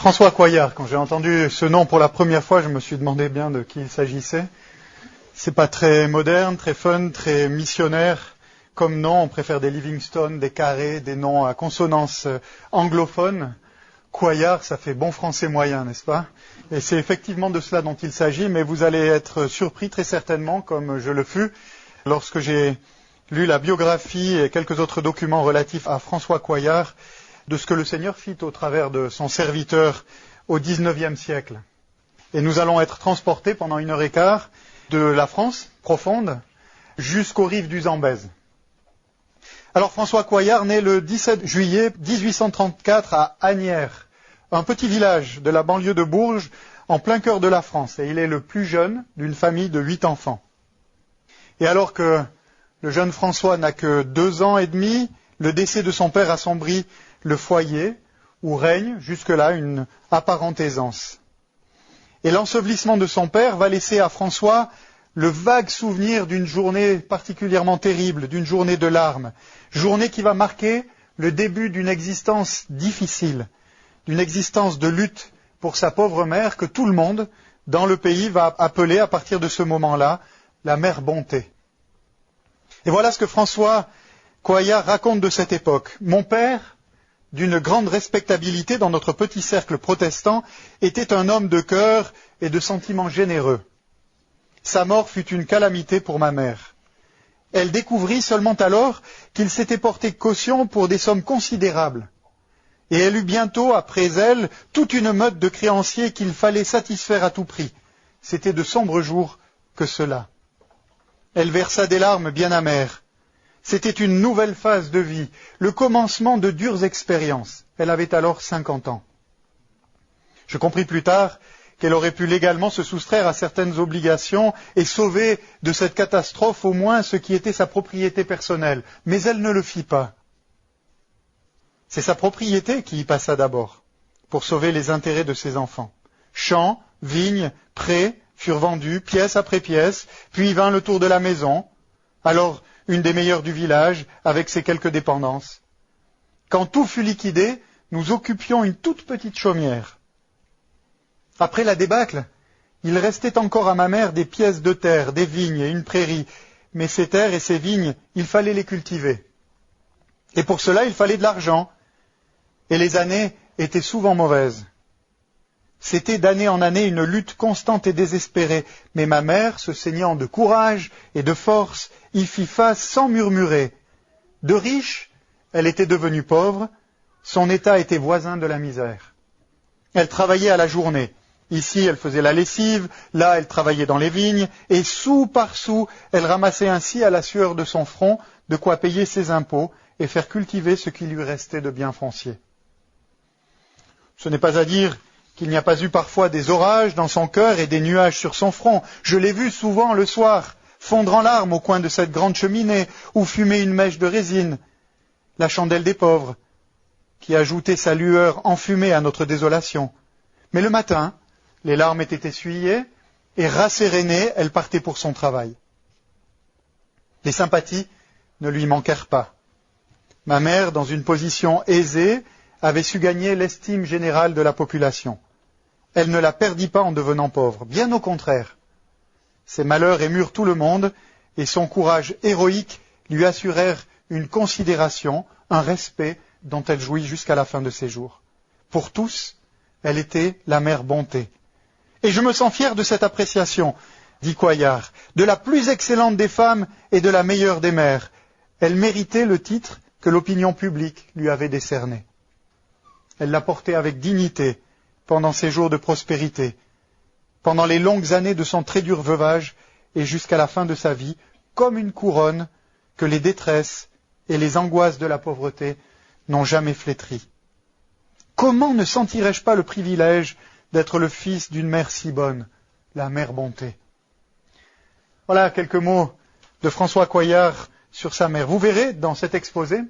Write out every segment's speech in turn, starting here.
François Coillard, quand j'ai entendu ce nom pour la première fois, je me suis demandé bien de qui il s'agissait. C'est pas très moderne, très fun, très missionnaire. Comme nom, on préfère des Livingstone, des Carré, des noms à consonance anglophone. Coillard, ça fait bon français moyen, n'est-ce pas? Et c'est effectivement de cela dont il s'agit, mais vous allez être surpris très certainement, comme je le fus, lorsque j'ai lu la biographie et quelques autres documents relatifs à François Coillard, de ce que le Seigneur fit au travers de son serviteur au XIXe siècle. Et nous allons être transportés pendant 1h15 de la France profonde jusqu'aux rives du Zambèze. Alors François Coillard naît le 17 juillet 1834 à Asnières, un petit village de la banlieue de Bourges, en plein cœur de la France. Et il est le plus jeune d'une famille de 8 enfants. Et alors que le jeune François n'a que 2 ans et demi, le décès de son père assombrit le foyer où règne jusque-là une apparente aisance. Et l'ensevelissement de son père va laisser à François le vague souvenir d'une journée particulièrement terrible, d'une journée de larmes, journée qui va marquer le début d'une existence difficile, d'une existence de lutte pour sa pauvre mère que tout le monde dans le pays va appeler à partir de ce moment-là la mère Bonté. Et voilà ce que François Coillard raconte de cette époque. Mon père, d'une grande respectabilité dans notre petit cercle protestant, était un homme de cœur et de sentiments généreux. Sa mort fut une calamité pour ma mère. Elle découvrit seulement alors qu'il s'était porté caution pour des sommes considérables. Et elle eut bientôt, après elle, toute une meute de créanciers qu'il fallait satisfaire à tout prix. C'était de sombres jours que cela. Elle versa des larmes bien amères. C'était une nouvelle phase de vie, le commencement de dures expériences. Elle avait alors 50 ans. Je compris plus tard qu'elle aurait pu légalement se soustraire à certaines obligations et sauver de cette catastrophe au moins ce qui était sa propriété personnelle. Mais elle ne le fit pas. C'est sa propriété qui y passa d'abord, pour sauver les intérêts de ses enfants. Champs, vignes, prés furent vendus, pièce après pièce, puis vint le tour de la maison, alors une des meilleures du village, avec ses quelques dépendances. Quand tout fut liquidé, nous occupions une toute petite chaumière. Après la débâcle, il restait encore à ma mère des pièces de terre, des vignes et une prairie, mais ces terres et ces vignes, il fallait les cultiver. Et pour cela, il fallait de l'argent, et les années étaient souvent mauvaises. C'était d'année en année une lutte constante et désespérée, mais ma mère, se saignant de courage et de force, y fit face sans murmurer. De riche, elle était devenue pauvre, son état était voisin de la misère. Elle travaillait à la journée. Ici, elle faisait la lessive, là, elle travaillait dans les vignes, et sou par sou, elle ramassait ainsi à la sueur de son front de quoi payer ses impôts et faire cultiver ce qui lui restait de bien foncier. Ce n'est pas à dire qu'il n'y a pas eu parfois des orages dans son cœur et des nuages sur son front. Je l'ai vu souvent le soir, fondre en larmes au coin de cette grande cheminée où fumait une mèche de résine, la chandelle des pauvres, qui ajoutait sa lueur enfumée à notre désolation. Mais le matin, les larmes étaient essuyées et rassérénées, elle partait pour son travail. Les sympathies ne lui manquèrent pas. Ma mère, dans une position aisée, avait su gagner l'estime générale de la population. Elle ne la perdit pas en devenant pauvre, bien au contraire. Ses malheurs émurent tout le monde et son courage héroïque lui assurèrent une considération, un respect dont elle jouit jusqu'à la fin de ses jours. Pour tous, elle était la mère Bonté. Et je me sens fier de cette appréciation, dit Coillard, de la plus excellente des femmes et de la meilleure des mères. Elle méritait le titre que l'opinion publique lui avait décerné. Elle l'a porté avec dignité pendant ses jours de prospérité, pendant les longues années de son très dur veuvage et jusqu'à la fin de sa vie, comme une couronne que les détresses et les angoisses de la pauvreté n'ont jamais flétrie. Comment ne sentirais-je pas le privilège d'être le fils d'une mère si bonne, la mère Bonté? Voilà quelques mots de François Coillard sur sa mère. Vous verrez dans cet exposé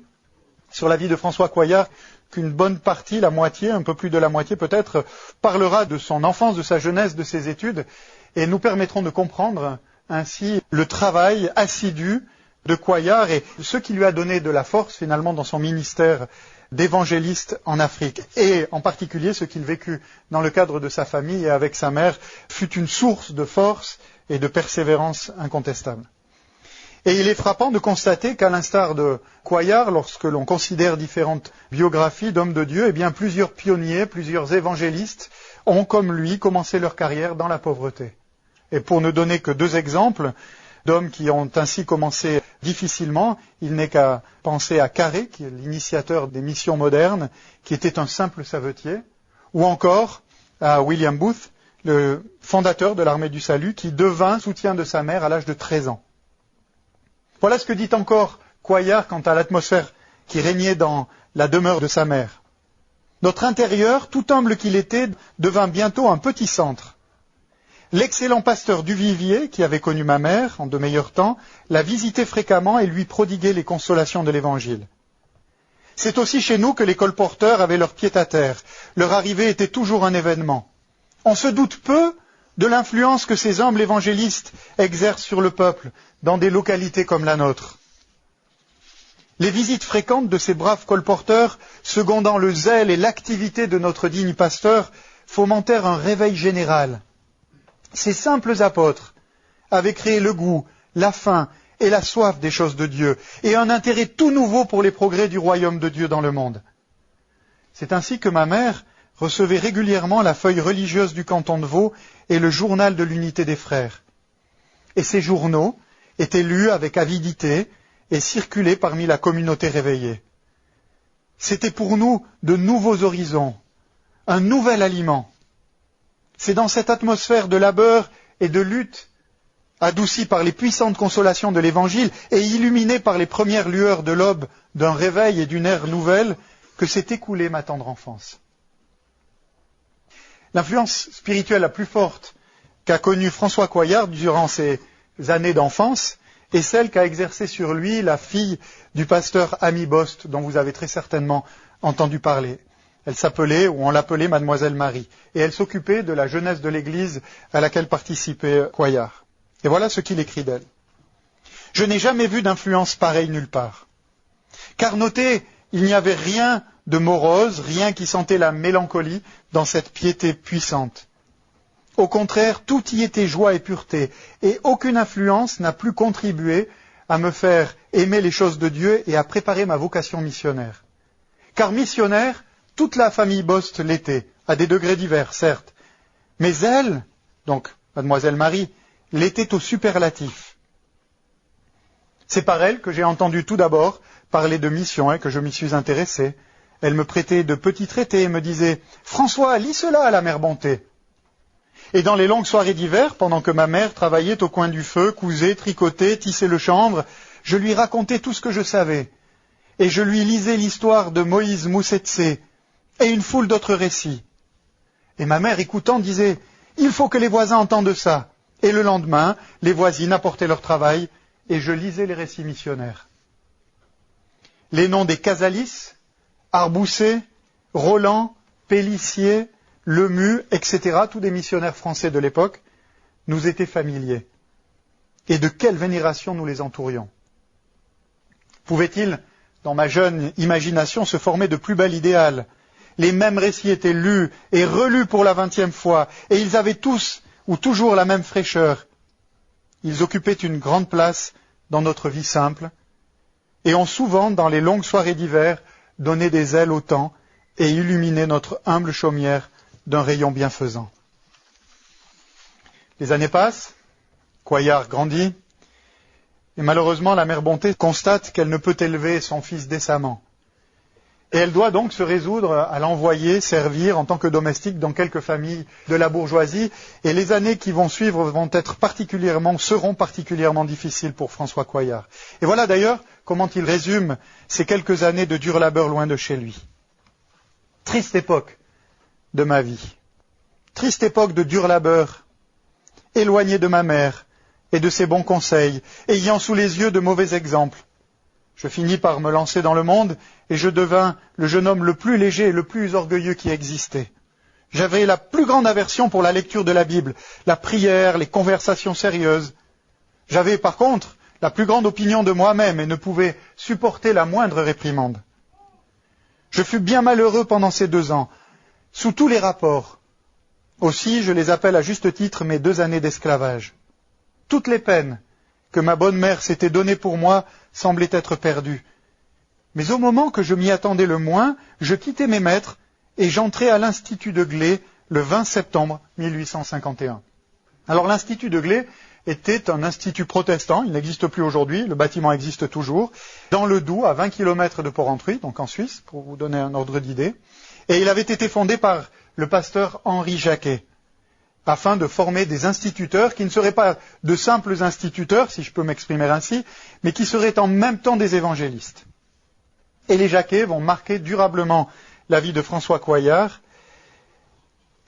sur la vie de François Coillard qu'une bonne partie, la moitié, un peu plus de la moitié peut-être, parlera de son enfance, de sa jeunesse, de ses études, et nous permettront de comprendre ainsi le travail assidu de Coillard et ce qui lui a donné de la force finalement dans son ministère d'évangéliste en Afrique. Et en particulier, ce qu'il vécut dans le cadre de sa famille et avec sa mère fut une source de force et de persévérance incontestable. Et il est frappant de constater qu'à l'instar de Cuéllar, lorsque l'on considère différentes biographies d'hommes de Dieu, eh bien plusieurs pionniers, plusieurs évangélistes ont, comme lui, commencé leur carrière dans la pauvreté. Et pour ne donner que 2 exemples d'hommes qui ont ainsi commencé difficilement, il n'est qu'à penser à Carré, qui est l'initiateur des missions modernes, qui était un simple savetier, ou encore à William Booth, le fondateur de l'armée du salut, qui devint soutien de sa mère à l'âge de 13 ans. Voilà ce que dit encore Cuéllar quant à l'atmosphère qui régnait dans la demeure de sa mère. Notre intérieur, tout humble qu'il était, devint bientôt un petit centre. L'excellent pasteur Duvivier, qui avait connu ma mère en de meilleurs temps, la visitait fréquemment et lui prodiguait les consolations de l'Évangile. C'est aussi chez nous que les colporteurs avaient leur pied-à-terre. Leur arrivée était toujours un événement. On se doute peu de l'influence que ces humbles évangélistes exercent sur le peuple dans des localités comme la nôtre. Les visites fréquentes de ces braves colporteurs, secondant le zèle et l'activité de notre digne pasteur, fomentèrent un réveil général. Ces simples apôtres avaient créé le goût, la faim et la soif des choses de Dieu, et un intérêt tout nouveau pour les progrès du royaume de Dieu dans le monde. C'est ainsi que ma mère recevait régulièrement la feuille religieuse du canton de Vaud et le journal de l'unité des frères. Et ces journaux étaient lus avec avidité et circulaient parmi la communauté réveillée. C'était pour nous de nouveaux horizons, un nouvel aliment. C'est dans cette atmosphère de labeur et de lutte, adoucie par les puissantes consolations de l'Évangile et illuminée par les premières lueurs de l'aube d'un réveil et d'une ère nouvelle, que s'est écoulée ma tendre enfance. L'influence spirituelle la plus forte qu'a connue François Cuéllar durant ses années d'enfance est celle qu'a exercée sur lui la fille du pasteur Ami Bost, dont vous avez très certainement entendu parler. Elle s'appelait, ou on l'appelait Mademoiselle Marie, et elle s'occupait de la jeunesse de l'Église à laquelle participait Cuéllar. Et voilà ce qu'il écrit d'elle. Je n'ai jamais vu d'influence pareille nulle part. Car notez, il n'y avait rien de morose, rien qui sentait la mélancolie dans cette piété puissante. Au contraire, tout y était joie et pureté, et aucune influence n'a plus contribué à me faire aimer les choses de Dieu et à préparer ma vocation missionnaire. Car missionnaire, toute la famille Bost l'était, à des degrés divers, certes, mais elle, donc Mademoiselle Marie, l'était au superlatif. C'est par elle que j'ai entendu tout d'abord parler de mission et que je m'y suis intéressé. Elle me prêtait de petits traités et me disait « François, lis cela à la mère Bonté ». Et dans les longues soirées d'hiver, pendant que ma mère travaillait au coin du feu, cousait, tricotait, tissait le chanvre, je lui racontais tout ce que je savais. Et je lui lisais l'histoire de Moïse Moussetsé et une foule d'autres récits. Et ma mère, écoutant, disait « Il faut que les voisins entendent ça ». Et le lendemain, les voisines apportaient leur travail et je lisais les récits missionnaires. Les noms des Casalis, Arbousset, Roland, Pélissier, Lemu, etc., tous des missionnaires français de l'époque, nous étaient familiers. Et de quelle vénération nous les entourions. Pouvait-il, dans ma jeune imagination, se former de plus bel idéal? Les mêmes récits étaient lus et relus pour la 20e fois, et ils avaient tous ou toujours la même fraîcheur. Ils occupaient une grande place dans notre vie simple, et ont souvent, dans les longues soirées d'hiver, donné des ailes au temps et illuminé notre humble chaumière d'un rayon bienfaisant. Les années passent, Cuéllar grandit, et malheureusement la mère Bonté constate qu'elle ne peut élever son fils décemment. Et elle doit donc se résoudre à l'envoyer servir en tant que domestique dans quelques familles de la bourgeoisie, et les années qui vont suivre seront particulièrement difficiles pour François Cuéllar. Et voilà d'ailleurs comment il résume ces quelques années de dur labeur loin de chez lui. Triste époque de ma vie, triste époque de dur labeur, éloigné de ma mère et de ses bons conseils, ayant sous les yeux de mauvais exemples. Je finis par me lancer dans le monde et je devins le jeune homme le plus léger et le plus orgueilleux qui existait. J'avais la plus grande aversion pour la lecture de la Bible, la prière, les conversations sérieuses. J'avais par contre la plus grande opinion de moi-même et ne pouvais supporter la moindre réprimande. Je fus bien malheureux pendant ces 2 ans, sous tous les rapports. Aussi, je les appelle à juste titre mes 2 années d'esclavage. Toutes les peines que ma bonne mère s'était données pour moi semblaient être perdues. Mais au moment que je m'y attendais le moins, je quittai mes maîtres et j'entrai à l'Institut de Glé le 20 septembre 1851. Alors l'Institut de Glé était un institut protestant, il n'existe plus aujourd'hui, le bâtiment existe toujours, dans le Doubs, à 20 km de Port-Rentruy, donc en Suisse, pour vous donner un ordre d'idée. Et il avait été fondé par le pasteur Henri Jacquet, afin de former des instituteurs qui ne seraient pas de simples instituteurs, si je peux m'exprimer ainsi, mais qui seraient en même temps des évangélistes. Et les Jacquet vont marquer durablement la vie de François Coillard,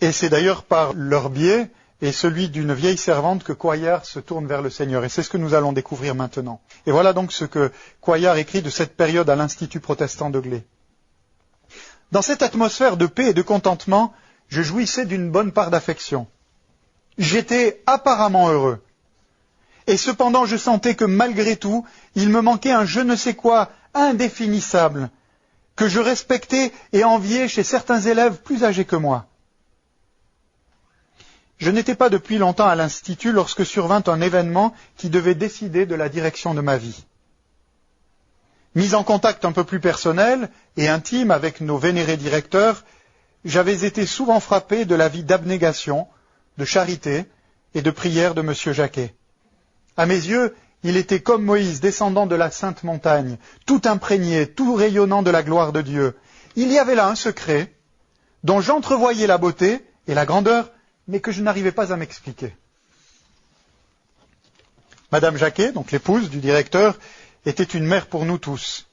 et c'est d'ailleurs par leur biais et celui d'une vieille servante que Coillard se tourne vers le Seigneur. Et c'est ce que nous allons découvrir maintenant. Et voilà donc ce que Coillard écrit de cette période à l'Institut protestant de Glé. Dans cette atmosphère de paix et de contentement, je jouissais d'une bonne part d'affection. J'étais apparemment heureux. Et cependant, je sentais que malgré tout, il me manquait un je ne sais quoi indéfinissable, que je respectais et enviais chez certains élèves plus âgés que moi. Je n'étais pas depuis longtemps à l'Institut lorsque survint un événement qui devait décider de la direction de ma vie. Mis en contact un peu plus personnel et intime avec nos vénérés directeurs, j'avais été souvent frappé de la vie d'abnégation, de charité et de prière de M. Jacquet. À mes yeux, il était comme Moïse descendant de la sainte montagne, tout imprégné, tout rayonnant de la gloire de Dieu. Il y avait là un secret dont j'entrevoyais la beauté et la grandeur, mais que je n'arrivais pas à m'expliquer. Madame Jacquet, donc l'épouse du directeur, était une mère pour nous tous.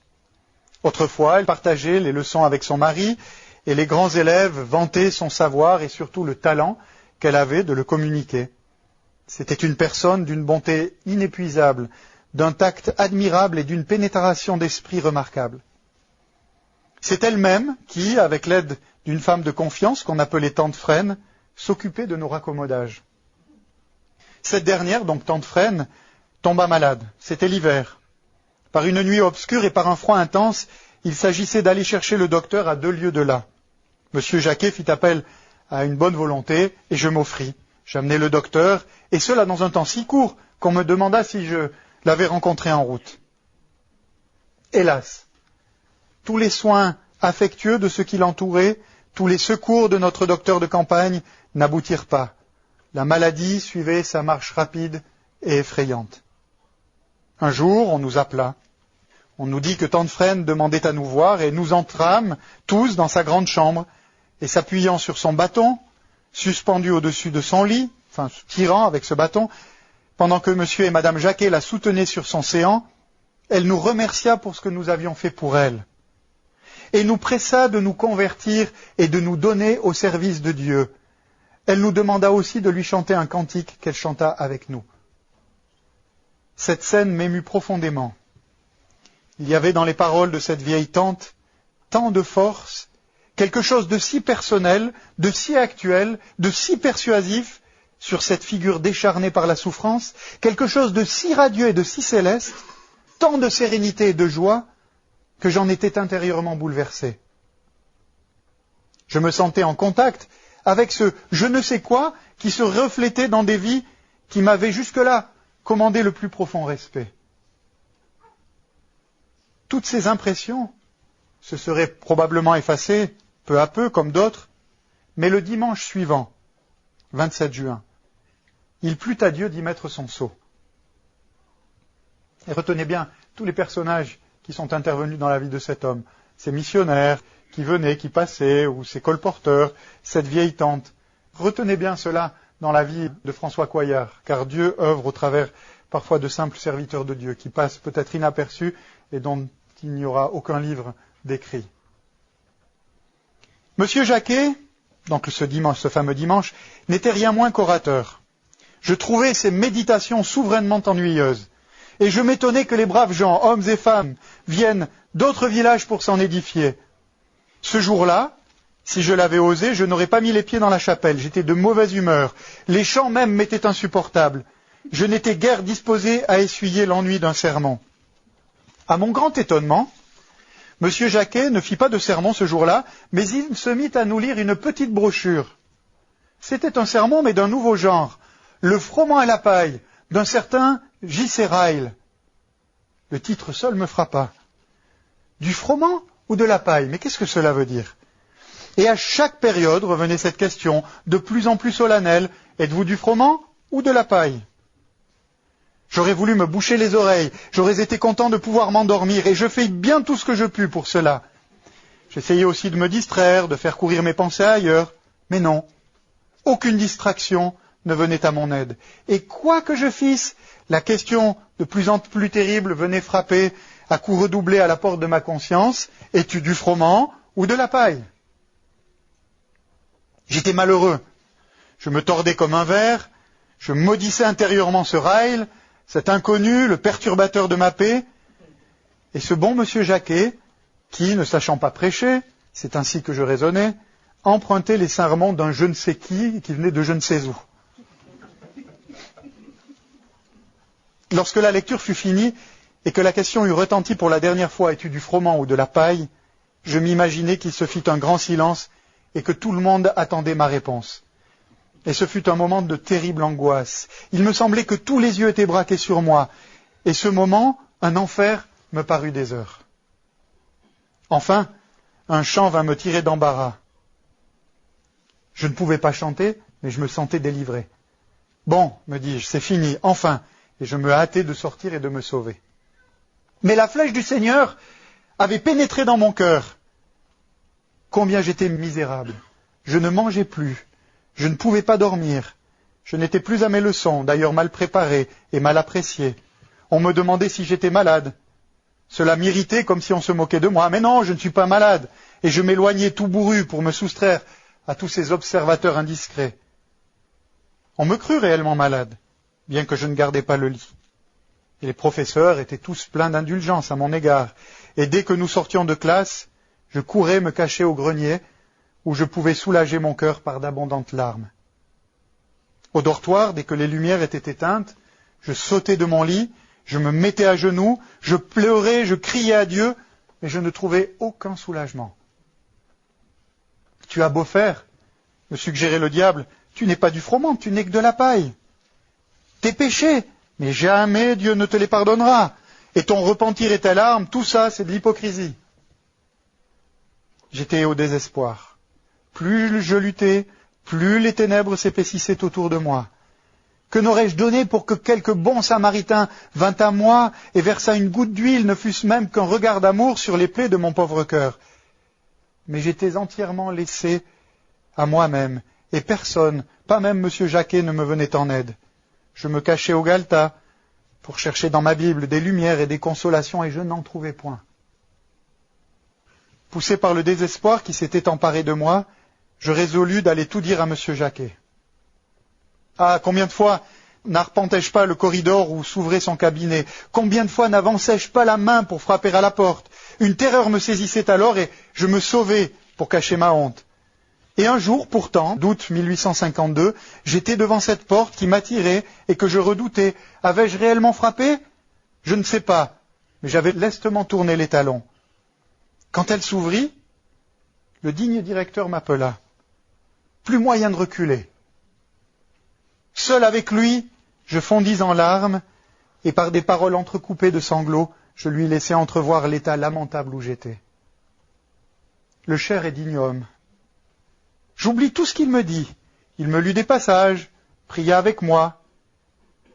Autrefois, elle partageait les leçons avec son mari, et les grands élèves vantaient son savoir et surtout le talent qu'elle avait de le communiquer. C'était une personne d'une bonté inépuisable, d'un tact admirable et d'une pénétration d'esprit remarquable. C'est elle-même qui, avec l'aide d'une femme de confiance qu'on appelait tante Frêne, s'occupait de nos raccommodages. Cette dernière, donc tante Frêne, tomba malade. C'était l'hiver. Par une nuit obscure et par un froid intense, il s'agissait d'aller chercher le docteur à 2 lieues de là. Monsieur Jacquet fit appel à une bonne volonté et je m'offris. J'amenai le docteur, et cela dans un temps si court qu'on me demanda si je l'avais rencontré en route. Hélas, tous les soins affectueux de ceux qui l'entouraient, tous les secours de notre docteur de campagne n'aboutirent pas. La maladie suivait sa marche rapide et effrayante. Un jour, on nous appela. On nous dit que tante Frêne demandait à nous voir et nous entrâmes tous dans sa grande chambre et s'appuyant sur son bâton, suspendu au-dessus de son lit, enfin tirant avec ce bâton, pendant que monsieur et madame Jacquet la soutenaient sur son séant, elle nous remercia pour ce que nous avions fait pour elle et nous pressa de nous convertir et de nous donner au service de Dieu. Elle nous demanda aussi de lui chanter un cantique qu'elle chanta avec nous. Cette scène m'émut profondément. Il y avait dans les paroles de cette vieille tante tant de force, quelque chose de si personnel, de si actuel, de si persuasif sur cette figure décharnée par la souffrance, quelque chose de si radieux et de si céleste, tant de sérénité et de joie, que j'en étais intérieurement bouleversé. Je me sentais en contact avec ce je ne sais quoi qui se reflétait dans des vies qui m'avaient jusque-là commandé le plus profond respect. Toutes ces impressions se seraient probablement effacées peu à peu, comme d'autres, mais le dimanche suivant, 27 juin, il plut à Dieu d'y mettre son sceau. Et retenez bien tous les personnages qui sont intervenus dans la vie de cet homme, ces missionnaires qui venaient, qui passaient, ou ces colporteurs, cette vieille tante. Retenez bien cela dans la vie de François Coillard, car Dieu œuvre au travers parfois de simples serviteurs de Dieu, qui passent peut-être inaperçus et dont il n'y aura aucun livre décrit. Monsieur Jacquet, donc ce fameux dimanche, n'était rien moins qu'orateur. Je trouvais ses méditations souverainement ennuyeuses. Et je m'étonnais que les braves gens, hommes et femmes, viennent d'autres villages pour s'en édifier. Ce jour-là, si je l'avais osé, je n'aurais pas mis les pieds dans la chapelle. J'étais de mauvaise humeur. Les chants même m'étaient insupportables. Je n'étais guère disposé à essuyer l'ennui d'un sermon. À mon grand étonnement, Monsieur Jacquet ne fit pas de sermon ce jour-là, mais il se mit à nous lire une petite brochure. C'était un sermon, mais d'un nouveau genre. Le froment à la paille, d'un certain J.C. Ryle. Le titre seul me frappa. Du froment ou de la paille? Mais qu'est-ce que cela veut dire? Et à chaque période revenait cette question, de plus en plus solennelle. Êtes-vous du froment ou de la paille? J'aurais voulu me boucher les oreilles, j'aurais été content de pouvoir m'endormir, et je fais bien tout ce que je pus pour cela. J'essayais aussi de me distraire, de faire courir mes pensées ailleurs, mais non, aucune distraction ne venait à mon aide. Et quoi que je fisse, la question de plus en plus terrible venait frapper à coups redoublés à la porte de ma conscience. Es-tu du froment ou de la paille? J'étais malheureux. Je me tordais comme un ver, je maudissais intérieurement ce Ryle, cet inconnu, le perturbateur de ma paix, et ce bon monsieur Jacquet, qui, ne sachant pas prêcher, c'est ainsi que je raisonnais, empruntait les sermons d'un je ne sais qui venait de je ne sais où. Lorsque la lecture fut finie, et que la question eut retenti pour la dernière fois, es-tu du froment ou de la paille, je m'imaginais qu'il se fit un grand silence, et que tout le monde attendait ma réponse. Et ce fut un moment de terrible angoisse. Il me semblait que tous les yeux étaient braqués sur moi. Et ce moment, un enfer me parut des heures. Enfin, un chant vint me tirer d'embarras. Je ne pouvais pas chanter, mais je me sentais délivré. Bon, me dis-je, c'est fini, enfin. Et je me hâtais de sortir et de me sauver. Mais la flèche du Seigneur avait pénétré dans mon cœur. Combien j'étais misérable. Je ne mangeais plus. Je ne pouvais pas dormir. Je n'étais plus à mes leçons, d'ailleurs mal préparées et mal appréciées. On me demandait si j'étais malade. Cela m'irritait comme si on se moquait de moi. Mais non, je ne suis pas malade. Et je m'éloignais tout bourru pour me soustraire à tous ces observateurs indiscrets. On me crut réellement malade, bien que je ne gardais pas le lit. Et les professeurs étaient tous pleins d'indulgence à mon égard. Et dès que nous sortions de classe, je courais me cacher au grenier, où je pouvais soulager mon cœur par d'abondantes larmes. Au dortoir, dès que les lumières étaient éteintes, je sautais de mon lit, je me mettais à genoux, je pleurais, je criais à Dieu, mais je ne trouvais aucun soulagement. Tu as beau faire, me suggérait le diable, tu n'es pas du froment, tu n'es que de la paille. Tes péchés, mais jamais Dieu ne te les pardonnera. Et ton repentir et ta larme, tout ça, c'est de l'hypocrisie. J'étais au désespoir. Plus je luttais, plus les ténèbres s'épaississaient autour de moi. Que n'aurais-je donné pour que quelque bon samaritain vînt à moi et versât une goutte d'huile, ne fût-ce même qu'un regard d'amour sur les plaies de mon pauvre cœur. Mais j'étais entièrement laissé à moi-même, et personne, pas même monsieur Jacquet, ne me venait en aide. Je me cachais au galetas pour chercher dans ma Bible des lumières et des consolations, et je n'en trouvais point. Poussé par le désespoir qui s'était emparé de moi, je résolus d'aller tout dire à monsieur Jacquet. Ah, combien de fois n'arpentais-je pas le corridor où s'ouvrait son cabinet? Combien de fois n'avançais-je pas la main pour frapper à la porte? Une terreur me saisissait alors et je me sauvais pour cacher ma honte. Et un jour, pourtant, d'août 1852, j'étais devant cette porte qui m'attirait et que je redoutais. Avais-je réellement frappé? Je ne sais pas, mais j'avais lestement tourné les talons. Quand elle s'ouvrit, le digne directeur m'appela. Plus moyen de reculer. Seul avec lui, je fondis en larmes, et par des paroles entrecoupées de sanglots, je lui laissai entrevoir l'état lamentable où j'étais. Le cher et digne homme. J'oublie tout ce qu'il me dit. Il me lut des passages, pria avec moi.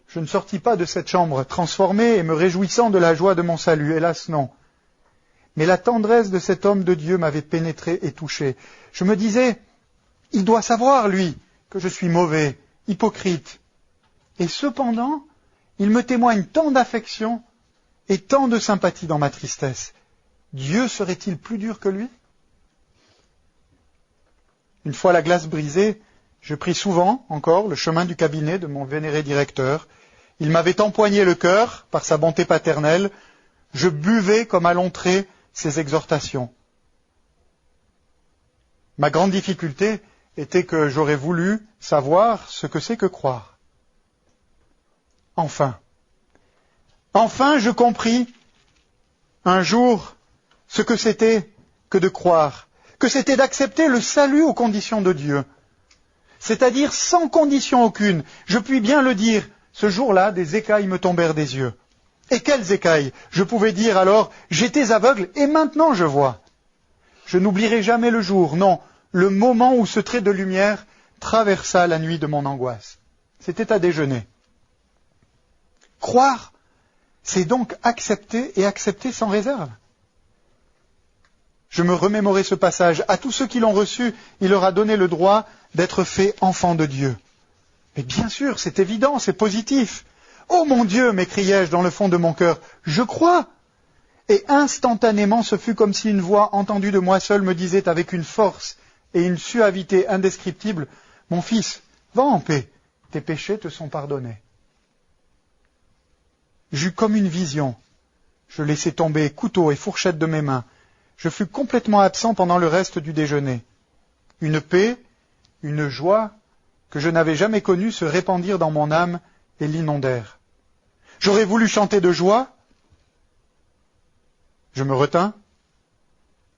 Je ne sortis pas de cette chambre transformé et me réjouissant de la joie de mon salut, hélas non. Mais la tendresse de cet homme de Dieu m'avait pénétré et touché. Je me disais, il doit savoir, lui, que je suis mauvais, hypocrite. Et cependant, il me témoigne tant d'affection et tant de sympathie dans ma tristesse. Dieu serait-il plus dur que lui? Une fois la glace brisée, je pris souvent, encore, le chemin du cabinet de mon vénéré directeur. Il m'avait empoigné le cœur par sa bonté paternelle. Je buvais comme à l'entrée ses exhortations. Ma grande difficulté était que j'aurais voulu savoir ce que c'est que croire. Enfin, je compris un jour ce que c'était que de croire, que c'était d'accepter le salut aux conditions de Dieu. C'est-à-dire sans condition aucune. Je puis bien le dire, ce jour-là, des écailles me tombèrent des yeux. Et quelles écailles! Je pouvais dire alors, j'étais aveugle et maintenant je vois. Je n'oublierai jamais le jour, non, le moment où ce trait de lumière traversa la nuit de mon angoisse. C'était à déjeuner. Croire, c'est donc accepter et accepter sans réserve. Je me remémorais ce passage. À tous ceux qui l'ont reçu, il leur a donné le droit d'être faits enfants de Dieu. Mais bien sûr, c'est évident, c'est positif. Oh mon Dieu, m'écriai-je dans le fond de mon cœur, je crois. Et instantanément, ce fut comme si une voix entendue de moi seul me disait avec une force et une suavité indescriptibles, mon fils, va en paix, tes péchés te sont pardonnés. J'eus comme une vision. Je laissai tomber couteau et fourchette de mes mains. Je fus complètement absent pendant le reste du déjeuner. Une paix, une joie que je n'avais jamais connue se répandirent dans mon âme et l'inondèrent. J'aurais voulu chanter de joie. Je me retins.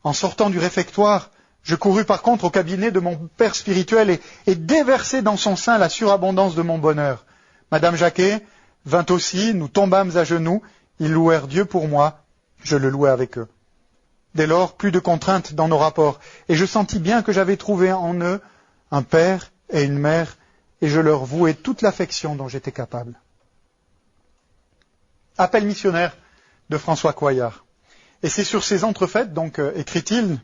En sortant du réfectoire, je courus par contre au cabinet de mon père spirituel et déversai dans son sein la surabondance de mon bonheur. Madame Jacquet vint aussi, nous tombâmes à genoux, ils louèrent Dieu pour moi, je le louai avec eux. Dès lors, plus de contraintes dans nos rapports, et je sentis bien que j'avais trouvé en eux un père et une mère, et je leur vouai toute l'affection dont j'étais capable. Appel missionnaire de François Coillard. Et c'est sur ces entrefaites, donc, écrit-il,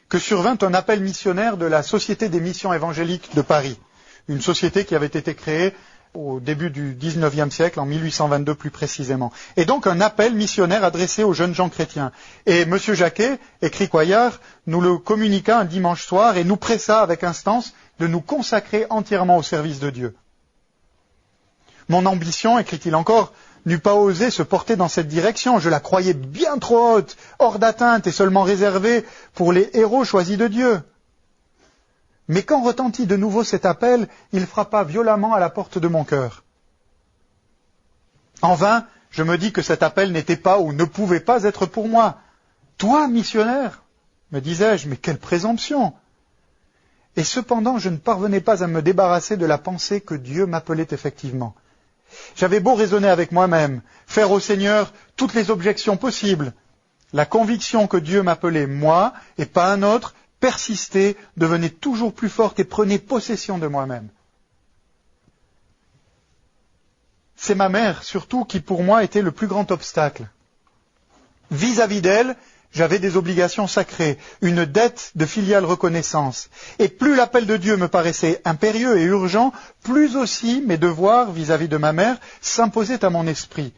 que survint un appel missionnaire de la Société des missions évangéliques de Paris, une société qui avait été créée au début du XIXe siècle, en 1822 plus précisément. Et donc un appel missionnaire adressé aux jeunes gens chrétiens. Et M. Jacquet, écrit Coillard, nous le communiqua un dimanche soir et nous pressa avec instance de nous consacrer entièrement au service de Dieu. Mon ambition, écrit-il encore, n'eût pas osé se porter dans cette direction. Je la croyais bien trop haute, hors d'atteinte et seulement réservée pour les héros choisis de Dieu. Mais quand retentit de nouveau cet appel, il frappa violemment à la porte de mon cœur. En vain, je me dis que cet appel n'était pas ou ne pouvait pas être pour moi. Toi, missionnaire, me disais-je, mais quelle présomption! Et cependant, je ne parvenais pas à me débarrasser de la pensée que Dieu m'appelait effectivement. J'avais beau raisonner avec moi-même, faire au Seigneur toutes les objections possibles. La conviction que Dieu m'appelait moi et pas un autre persistait, devenait toujours plus forte et prenait possession de moi-même. C'est ma mère, surtout, qui pour moi était le plus grand obstacle. Vis-à-vis d'elle, j'avais des obligations sacrées, une dette de filiale reconnaissance. Et plus l'appel de Dieu me paraissait impérieux et urgent, plus aussi mes devoirs vis-à-vis de ma mère s'imposaient à mon esprit.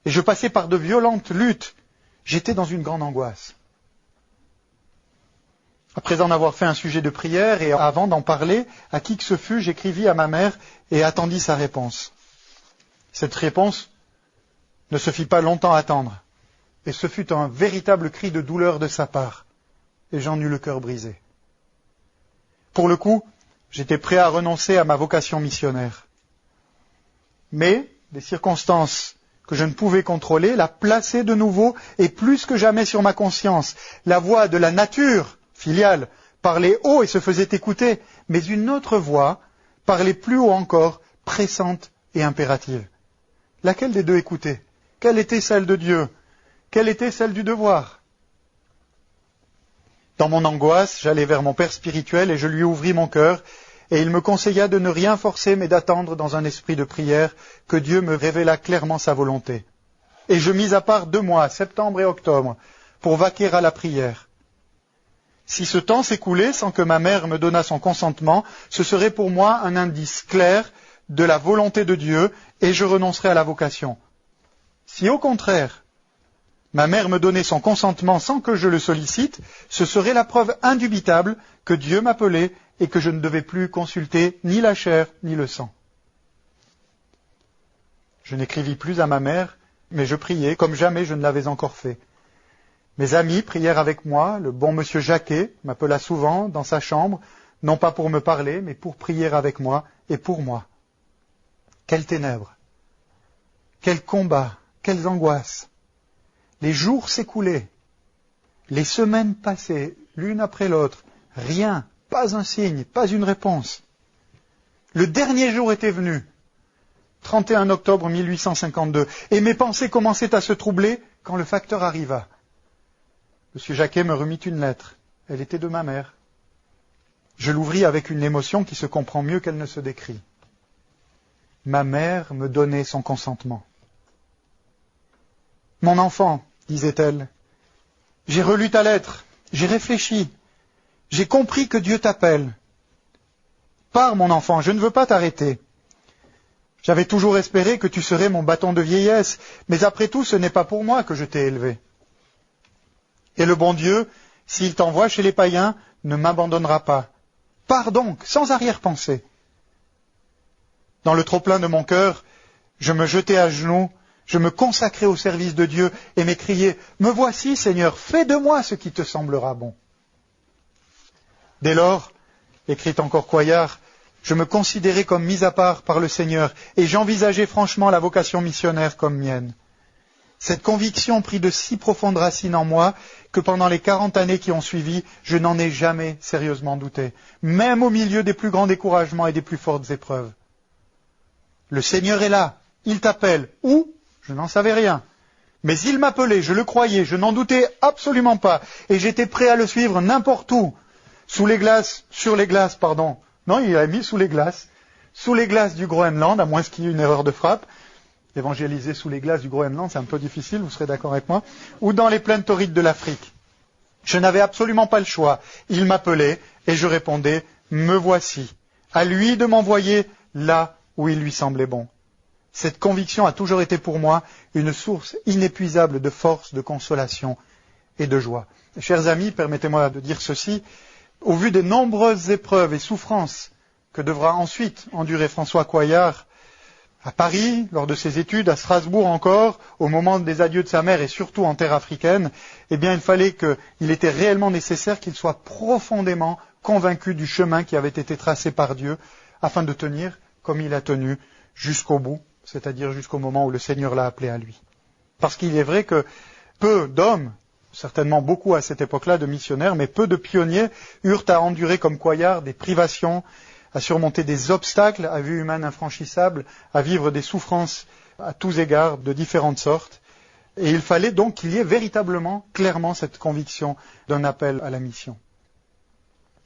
Et je passais par de violentes luttes. J'étais dans une grande angoisse. Après en avoir fait un sujet de prière et avant d'en parler à qui que ce fût, j'écrivis à ma mère et attendis sa réponse. Cette réponse ne se fit pas longtemps attendre. Et ce fut un véritable cri de douleur de sa part. Et j'en eus le cœur brisé. Pour le coup, j'étais prêt à renoncer à ma vocation missionnaire. Mais des circonstances que je ne pouvais contrôler la plaçaient de nouveau et plus que jamais sur ma conscience. La voix de la nature filiale parlait haut et se faisait écouter, mais une autre voix parlait plus haut encore, pressante et impérative. Laquelle des deux écouter? Quelle était celle de Dieu? Quelle était celle du devoir? Dans mon angoisse, j'allai vers mon père spirituel et je lui ouvris mon cœur, et il me conseilla de ne rien forcer, mais d'attendre dans un esprit de prière que Dieu me révélât clairement sa volonté. Et je mis à part 2 mois, septembre et octobre, pour vaquer à la prière. Si ce temps s'écoulait sans que ma mère me donnât son consentement, ce serait pour moi un indice clair de la volonté de Dieu, et je renoncerais à la vocation. Si au contraire, ma mère me donnait son consentement sans que je le sollicite, ce serait la preuve indubitable que Dieu m'appelait et que je ne devais plus consulter ni la chair ni le sang. Je n'écrivis plus à ma mère, mais je priais comme jamais je ne l'avais encore fait. Mes amis prièrent avec moi, le bon monsieur Jacquet m'appela souvent dans sa chambre, non pas pour me parler, mais pour prier avec moi et pour moi. Quelles ténèbres, quels combats, quelles angoisses. Les jours s'écoulaient. Les semaines passaient, l'une après l'autre, rien, pas un signe, pas une réponse. Le dernier jour était venu, 31 octobre 1852, et mes pensées commençaient à se troubler quand le facteur arriva. M. Jacquet me remit une lettre. Elle était de ma mère. Je l'ouvris avec une émotion qui se comprend mieux qu'elle ne se décrit. Ma mère me donnait son consentement. « Mon enfant, disait-elle, j'ai relu ta lettre, j'ai réfléchi, j'ai compris que Dieu t'appelle. Pars, mon enfant, je ne veux pas t'arrêter. J'avais toujours espéré que tu serais mon bâton de vieillesse, mais après tout, ce n'est pas pour moi que je t'ai élevé. Et le bon Dieu, s'il t'envoie chez les païens, ne m'abandonnera pas. Pars donc, sans arrière-pensée. » Dans le trop-plein de mon cœur, je me jetai à genoux, je me consacrai au service de Dieu et m'écriai « Me voici, Seigneur, fais de moi ce qui te semblera bon. » Dès lors, écrit encore Coillard, je me considérais comme mis à part par le Seigneur et j'envisageais franchement la vocation missionnaire comme mienne. Cette conviction prit de si profondes racines en moi que pendant les 40 années qui ont suivi, je n'en ai jamais sérieusement douté, même au milieu des plus grands découragements et des plus fortes épreuves. Le Seigneur est là, il t'appelle. Où? Je n'en savais rien. Mais il m'appelait, je le croyais, je n'en doutais absolument pas, et j'étais prêt à le suivre n'importe où. Sur les glaces, pardon. Non, il a mis sous les glaces du Groenland, à moins qu'il y ait une erreur de frappe. Évangéliser sous les glaces du Groenland, c'est un peu difficile, vous serez d'accord avec moi. Ou dans les plaines torrides de l'Afrique. Je n'avais absolument pas le choix. Il m'appelait, et je répondais, me voici. À lui de m'envoyer là où il lui semblait bon. Cette conviction a toujours été pour moi une source inépuisable de force, de consolation et de joie. Chers amis, permettez-moi de dire ceci, au vu des nombreuses épreuves et souffrances que devra ensuite endurer François Coillard, à Paris, lors de ses études, à Strasbourg encore, au moment des adieux de sa mère et surtout en terre africaine, eh bien il était réellement nécessaire qu'il soit profondément convaincu du chemin qui avait été tracé par Dieu afin de tenir comme il a tenu jusqu'au bout, c'est-à-dire jusqu'au moment où le Seigneur l'a appelé à lui. Parce qu'il est vrai que peu d'hommes, certainement beaucoup à cette époque-là de missionnaires, mais peu de pionniers eurent à endurer comme Coillard des privations, à surmonter des obstacles à vue humaine infranchissables, à vivre des souffrances à tous égards de différentes sortes. Et il fallait donc qu'il y ait véritablement, clairement, cette conviction d'un appel à la mission.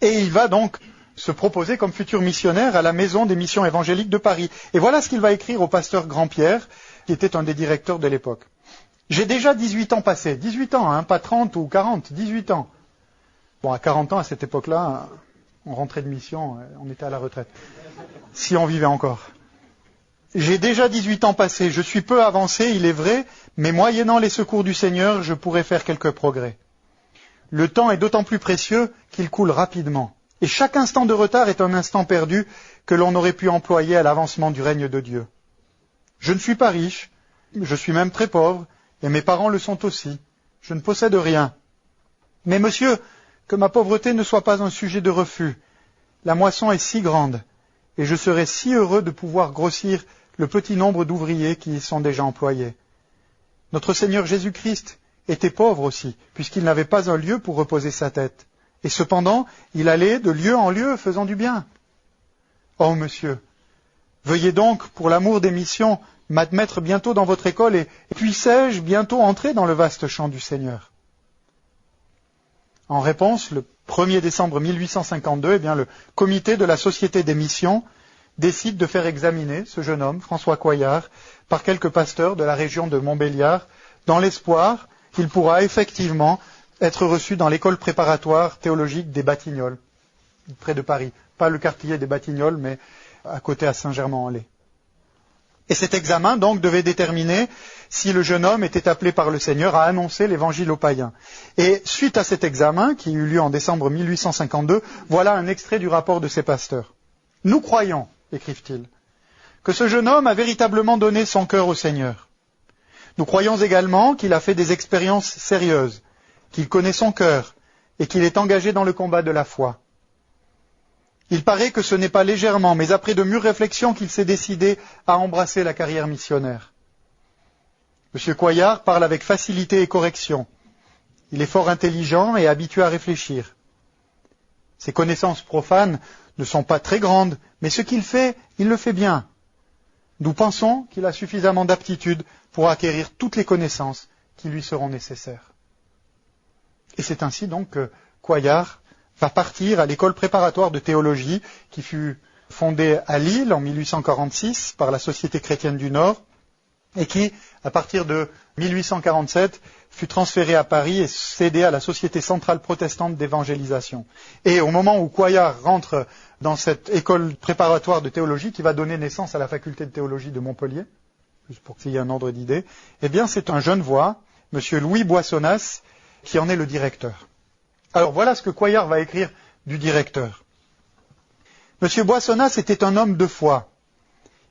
Et il va donc se proposer comme futur missionnaire à la Maison des Missions Évangéliques de Paris. Et voilà ce qu'il va écrire au pasteur Grand-Pierre, qui était un des directeurs de l'époque. J'ai déjà 18 ans passés. 18 ans, hein, pas 30 ou 40, 18 ans. Bon, à 40 ans, à cette époque-là, on rentrait de mission, on était à la retraite. Si on vivait encore. J'ai déjà 18 ans passés, je suis peu avancé, il est vrai, mais moyennant les secours du Seigneur, je pourrais faire quelques progrès. Le temps est d'autant plus précieux qu'il coule rapidement. Et chaque instant de retard est un instant perdu que l'on aurait pu employer à l'avancement du règne de Dieu. Je ne suis pas riche, je suis même très pauvre, et mes parents le sont aussi. Je ne possède rien. Mais monsieur, que ma pauvreté ne soit pas un sujet de refus. La moisson est si grande, et je serais si heureux de pouvoir grossir le petit nombre d'ouvriers qui y sont déjà employés. Notre Seigneur Jésus-Christ était pauvre aussi, puisqu'il n'avait pas un lieu pour reposer sa tête. Et cependant, il allait de lieu en lieu faisant du bien. Oh, monsieur, veuillez donc, pour l'amour des missions, m'admettre bientôt dans votre école et puissais-je bientôt entrer dans le vaste champ du Seigneur. En réponse, le 1er décembre 1852, eh bien, le comité de la Société des missions décide de faire examiner ce jeune homme, François Coillard, par quelques pasteurs de la région de Montbéliard, dans l'espoir qu'il pourra effectivement être reçu dans l'école préparatoire théologique des Batignolles, près de Paris. Pas le quartier des Batignolles, mais à côté à Saint-Germain-en-Laye. Et cet examen, donc, devait déterminer si le jeune homme était appelé par le Seigneur à annoncer l'évangile aux païens. Et suite à cet examen, qui eut lieu en décembre 1852, voilà un extrait du rapport de ces pasteurs. « Nous croyons, écrivent-ils, que ce jeune homme a véritablement donné son cœur au Seigneur. Nous croyons également qu'il a fait des expériences sérieuses, qu'il connaît son cœur et qu'il est engagé dans le combat de la foi. Il paraît que ce n'est pas légèrement, mais après de mûres réflexions qu'il s'est décidé à embrasser la carrière missionnaire. M. Coillard parle avec facilité et correction. Il est fort intelligent et habitué à réfléchir. Ses connaissances profanes ne sont pas très grandes, mais ce qu'il fait, il le fait bien. Nous pensons qu'il a suffisamment d'aptitude pour acquérir toutes les connaissances qui lui seront nécessaires. Et c'est ainsi donc que Cuéllar va partir à l'école préparatoire de théologie qui fut fondée à Lille en 1846 par la Société chrétienne du Nord et qui, à partir de 1847, fut transférée à Paris et cédée à la Société centrale protestante d'évangélisation. Et au moment où Cuéllar rentre dans cette école préparatoire de théologie qui va donner naissance à la faculté de théologie de Montpellier, juste pour qu'il y ait un ordre d'idée, eh bien c'est un jeune voix, M. Louis Boissonnas, qui en est le directeur. Alors voilà ce que Cuéllar va écrire du directeur. M. Boissonnas était un homme de foi.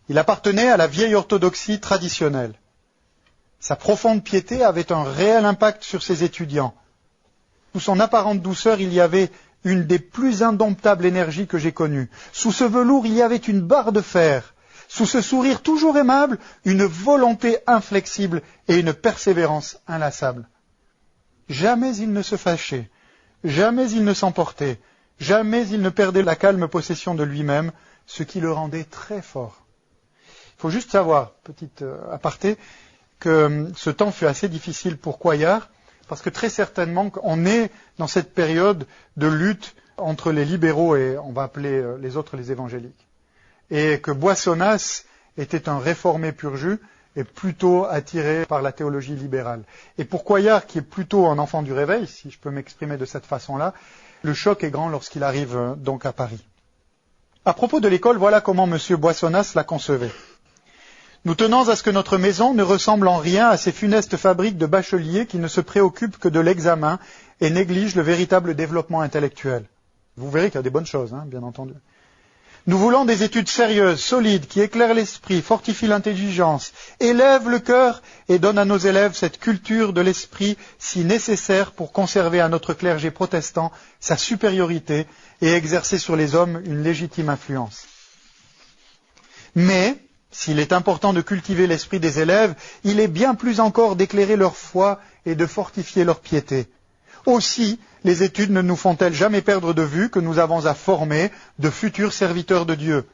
Il appartenait à la vieille orthodoxie traditionnelle. Sa profonde piété avait un réel impact sur ses étudiants. Sous son apparente douceur, il y avait une des plus indomptables énergies que j'ai connues. Sous ce velours, il y avait une barre de fer. Sous ce sourire toujours aimable, une volonté inflexible et une persévérance inlassable. Jamais il ne se fâchait, jamais il ne s'emportait, jamais il ne perdait la calme possession de lui-même, ce qui le rendait très fort. Il faut juste savoir, petite aparté, que ce temps fut assez difficile pour Cuéllar, parce que très certainement on est dans cette période de lutte entre les libéraux et on va appeler les autres les évangéliques. Et que Boissonnas était un réformé pur jus et plutôt attiré par la théologie libérale. Et pour Cuéllar, qui est plutôt un enfant du réveil, si je peux m'exprimer de cette façon-là, le choc est grand lorsqu'il arrive donc à Paris. À propos de l'école, voilà comment M. Boissonnas la concevait. Nous tenons à ce que notre maison ne ressemble en rien à ces funestes fabriques de bacheliers qui ne se préoccupent que de l'examen et négligent le véritable développement intellectuel. Vous verrez qu'il y a des bonnes choses, bien entendu. Nous voulons des études sérieuses, solides, qui éclairent l'esprit, fortifient l'intelligence, élèvent le cœur et donnent à nos élèves cette culture de l'esprit si nécessaire pour conserver à notre clergé protestant sa supériorité et exercer sur les hommes une légitime influence. Mais, s'il est important de cultiver l'esprit des élèves, il est bien plus encore d'éclairer leur foi et de fortifier leur piété. Aussi, les études ne nous font-elles jamais perdre de vue que nous avons à former de futurs serviteurs de Dieu.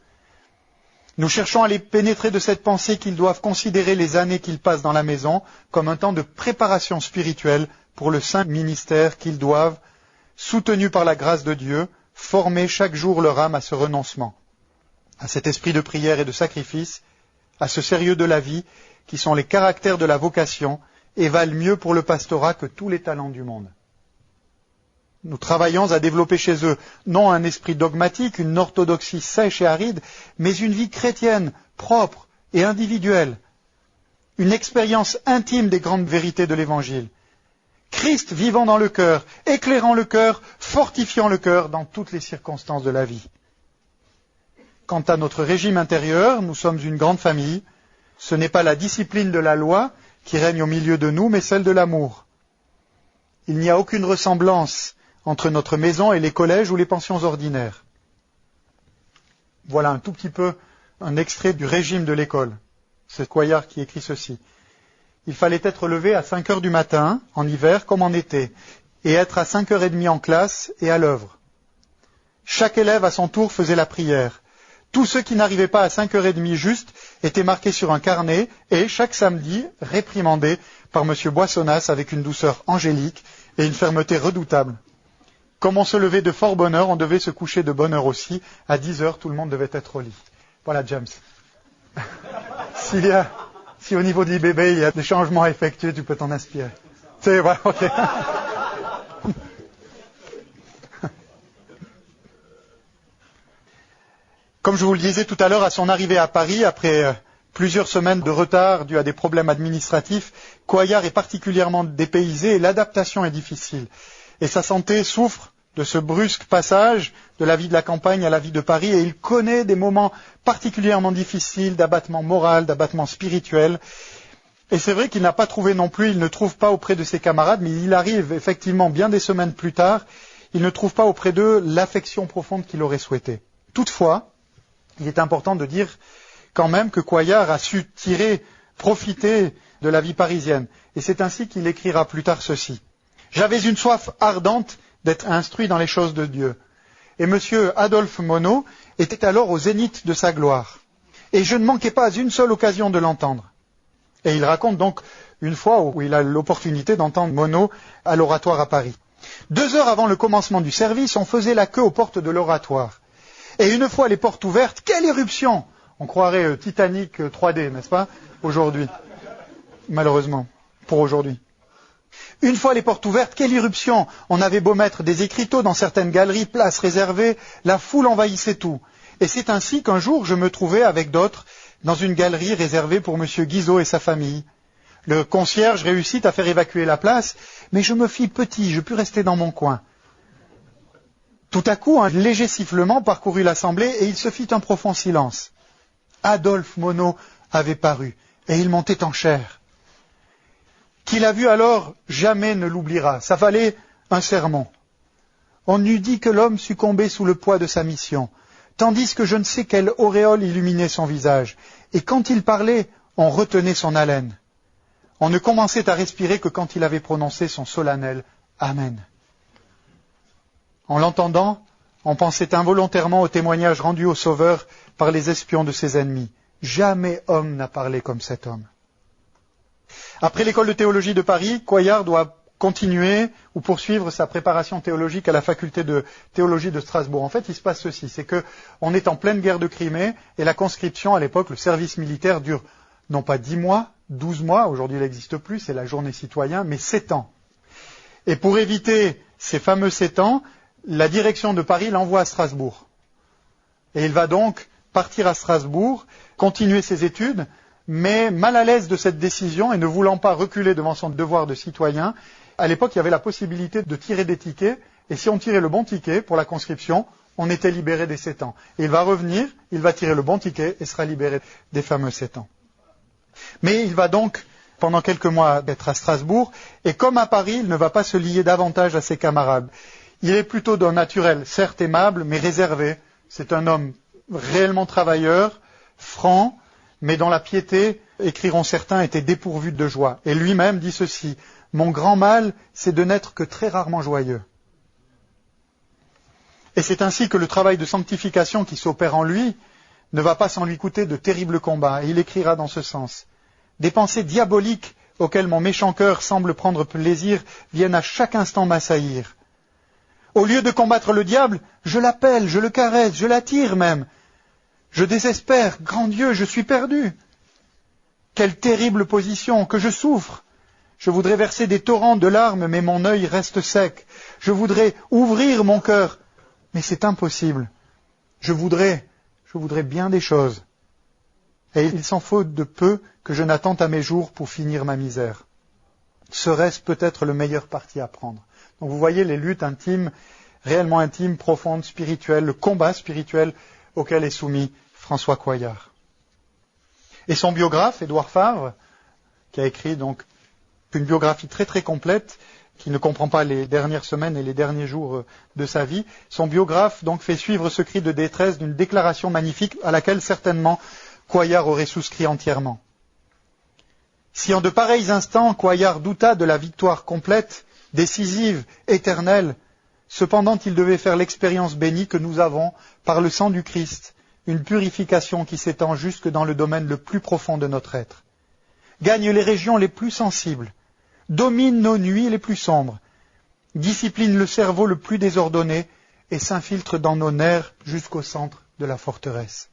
Nous cherchons à les pénétrer de cette pensée qu'ils doivent considérer les années qu'ils passent dans la maison comme un temps de préparation spirituelle pour le saint ministère qu'ils doivent, soutenus par la grâce de Dieu, former chaque jour leur âme à ce renoncement, à cet esprit de prière et de sacrifice, à ce sérieux de la vie, qui sont les caractères de la vocation et valent mieux pour le pastorat que tous les talents du monde. Nous travaillons à développer chez eux non un esprit dogmatique, une orthodoxie sèche et aride, mais une vie chrétienne, propre et individuelle, une expérience intime des grandes vérités de l'Évangile. Christ vivant dans le cœur, éclairant le cœur, fortifiant le cœur dans toutes les circonstances de la vie. Quant à notre régime intérieur, nous sommes une grande famille. Ce n'est pas la discipline de la loi qui règne au milieu de nous, mais celle de l'amour. Il n'y a aucune ressemblance entre notre maison et les collèges ou les pensions ordinaires. Voilà un tout petit peu un extrait du régime de l'école. C'est Cuéllar qui écrit ceci. Il fallait être levé à 5 heures du matin, en hiver comme en été, et être à 5h30 en classe et à l'œuvre. Chaque élève à son tour faisait la prière. Tous ceux qui n'arrivaient pas à 5h30 juste étaient marqués sur un carnet et, chaque samedi, réprimandés par M. Boissonnas avec une douceur angélique et une fermeté redoutable. Comme on se levait de fort bonne heure, on devait se coucher de bonne heure aussi. À 10h, tout le monde devait être au lit. Voilà, James. Si au niveau du bébé, il y a des changements à effectuer, tu peux t'en inspirer. C'est vrai, ok. Comme je vous le disais tout à l'heure, à son arrivée à Paris, après plusieurs semaines de retard dû à des problèmes administratifs, Cuéllar est particulièrement dépaysé et l'adaptation est difficile. Et sa santé souffre de ce brusque passage de la vie de la campagne à la vie de Paris et il connaît des moments particulièrement difficiles d'abattement moral, d'abattement spirituel. Et c'est vrai qu'il n'a pas trouvé non plus, il ne trouve pas auprès de ses camarades, mais il arrive effectivement bien des semaines plus tard, il ne trouve pas auprès d'eux l'affection profonde qu'il aurait souhaité. Toutefois, il est important de dire quand même que Cuéllar a su profiter de la vie parisienne. Et c'est ainsi qu'il écrira plus tard ceci. J'avais une soif ardente d'être instruit dans les choses de Dieu. Et monsieur Adolphe Monod était alors au zénith de sa gloire. Et je ne manquais pas une seule occasion de l'entendre. Et il raconte donc une fois où il a l'opportunité d'entendre Monod à l'oratoire à Paris. 2 heures avant le commencement du service, on faisait la queue aux portes de l'oratoire. Et une fois les portes ouvertes, quelle éruption! On croirait Titanic 3D, n'est-ce pas, aujourd'hui. Malheureusement, pour aujourd'hui. Une fois les portes ouvertes, quelle irruption! On avait beau mettre des écriteaux dans certaines galeries, places réservées, la foule envahissait tout. Et c'est ainsi qu'un jour je me trouvais avec d'autres dans une galerie réservée pour M. Guizot et sa famille. Le concierge réussit à faire évacuer la place, mais je me fis petit, je pus rester dans mon coin. Tout à coup, un léger sifflement parcourut l'assemblée et il se fit un profond silence. Adolphe Monod avait paru, et il montait en chair. Qui l'a vu alors, jamais ne l'oubliera. Ça valait un sermon. On eût dit que l'homme succombait sous le poids de sa mission, tandis que je ne sais quelle auréole illuminait son visage. Et quand il parlait, on retenait son haleine. On ne commençait à respirer que quand il avait prononcé son solennel Amen. En l'entendant, on pensait involontairement au témoignage rendu au Sauveur par les espions de ses ennemis. Jamais homme n'a parlé comme cet homme. Après l'école de théologie de Paris, Coillard doit continuer ou poursuivre sa préparation théologique à la faculté de théologie de Strasbourg. En fait, il se passe ceci, c'est qu'on est en pleine guerre de Crimée et la conscription à l'époque, le service militaire dure non pas 10 mois, 12 mois, aujourd'hui il n'existe plus, c'est la journée citoyen, mais 7 ans. Et pour éviter ces fameux 7 ans, la direction de Paris l'envoie à Strasbourg. Et il va donc partir à Strasbourg, continuer ses études, mais mal à l'aise de cette décision et ne voulant pas reculer devant son devoir de citoyen, à l'époque il y avait la possibilité de tirer des tickets, et si on tirait le bon ticket pour la conscription, on était libéré des 7 ans. Et il va revenir, il va tirer le bon ticket et sera libéré des fameux 7 ans. Mais il va donc, pendant quelques mois, être à Strasbourg, et comme à Paris, il ne va pas se lier davantage à ses camarades. Il est plutôt d'un naturel, certes aimable, mais réservé. C'est un homme réellement travailleur, franc, mais dont la piété, écriront certains, était dépourvue de joie. Et lui-même dit ceci, « Mon grand mal, c'est de n'être que très rarement joyeux. » Et c'est ainsi que le travail de sanctification qui s'opère en lui ne va pas sans lui coûter de terribles combats. Et il écrira dans ce sens, « Des pensées diaboliques auxquelles mon méchant cœur semble prendre plaisir viennent à chaque instant m'assaillir. Au lieu de combattre le diable, je l'appelle, je le caresse, je l'attire même. Je désespère, grand Dieu, je suis perdu. Quelle terrible position, que je souffre. Je voudrais verser des torrents de larmes, mais mon œil reste sec. Je voudrais ouvrir mon cœur, mais c'est impossible. Je voudrais bien des choses. Et il s'en faut de peu que je n'attende à mes jours pour finir ma misère. Serait-ce peut-être le meilleur parti à prendre? Donc vous voyez les luttes intimes, réellement intimes, profondes, spirituelles, le combat spirituel auquel est soumis François Coillard. Et son biographe, Édouard Favre, qui a écrit donc une biographie très très complète, qui ne comprend pas les dernières semaines et les derniers jours de sa vie, son biographe donc fait suivre ce cri de détresse d'une déclaration magnifique à laquelle certainement Coillard aurait souscrit entièrement. Si en de pareils instants Coillard douta de la victoire complète, décisive, éternelle, cependant il devait faire l'expérience bénie que nous avons, par le sang du Christ, une purification qui s'étend jusque dans le domaine le plus profond de notre être, gagne les régions les plus sensibles, domine nos nuits les plus sombres, discipline le cerveau le plus désordonné et s'infiltre dans nos nerfs jusqu'au centre de la forteresse.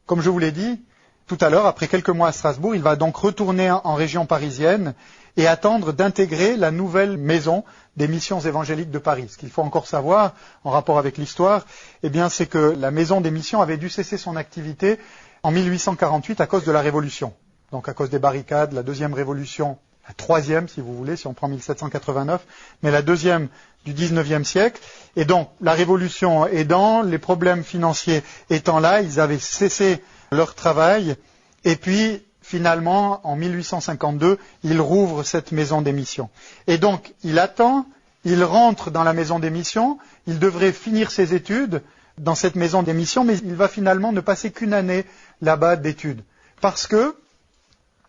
Comme je vous l'ai dit tout à l'heure, après quelques mois à Strasbourg, il va donc retourner en région parisienne et attendre d'intégrer la nouvelle maison des missions évangéliques de Paris. Ce qu'il faut encore savoir, en rapport avec l'histoire, eh bien, c'est que la maison des missions avait dû cesser son activité en 1848 à cause de la Révolution. Donc à cause des barricades, la deuxième révolution, la troisième si vous voulez, si on prend 1789, mais la deuxième du XIXe siècle. Et donc la Révolution aidant, les problèmes financiers étant là, ils avaient cessé leur travail. Et puis finalement, en 1852, il rouvre cette maison des missions. Et donc il attend, il rentre dans la maison des missions, il devrait finir ses études dans cette maison des missions, mais il va finalement ne passer qu'une année là-bas d'études. Parce que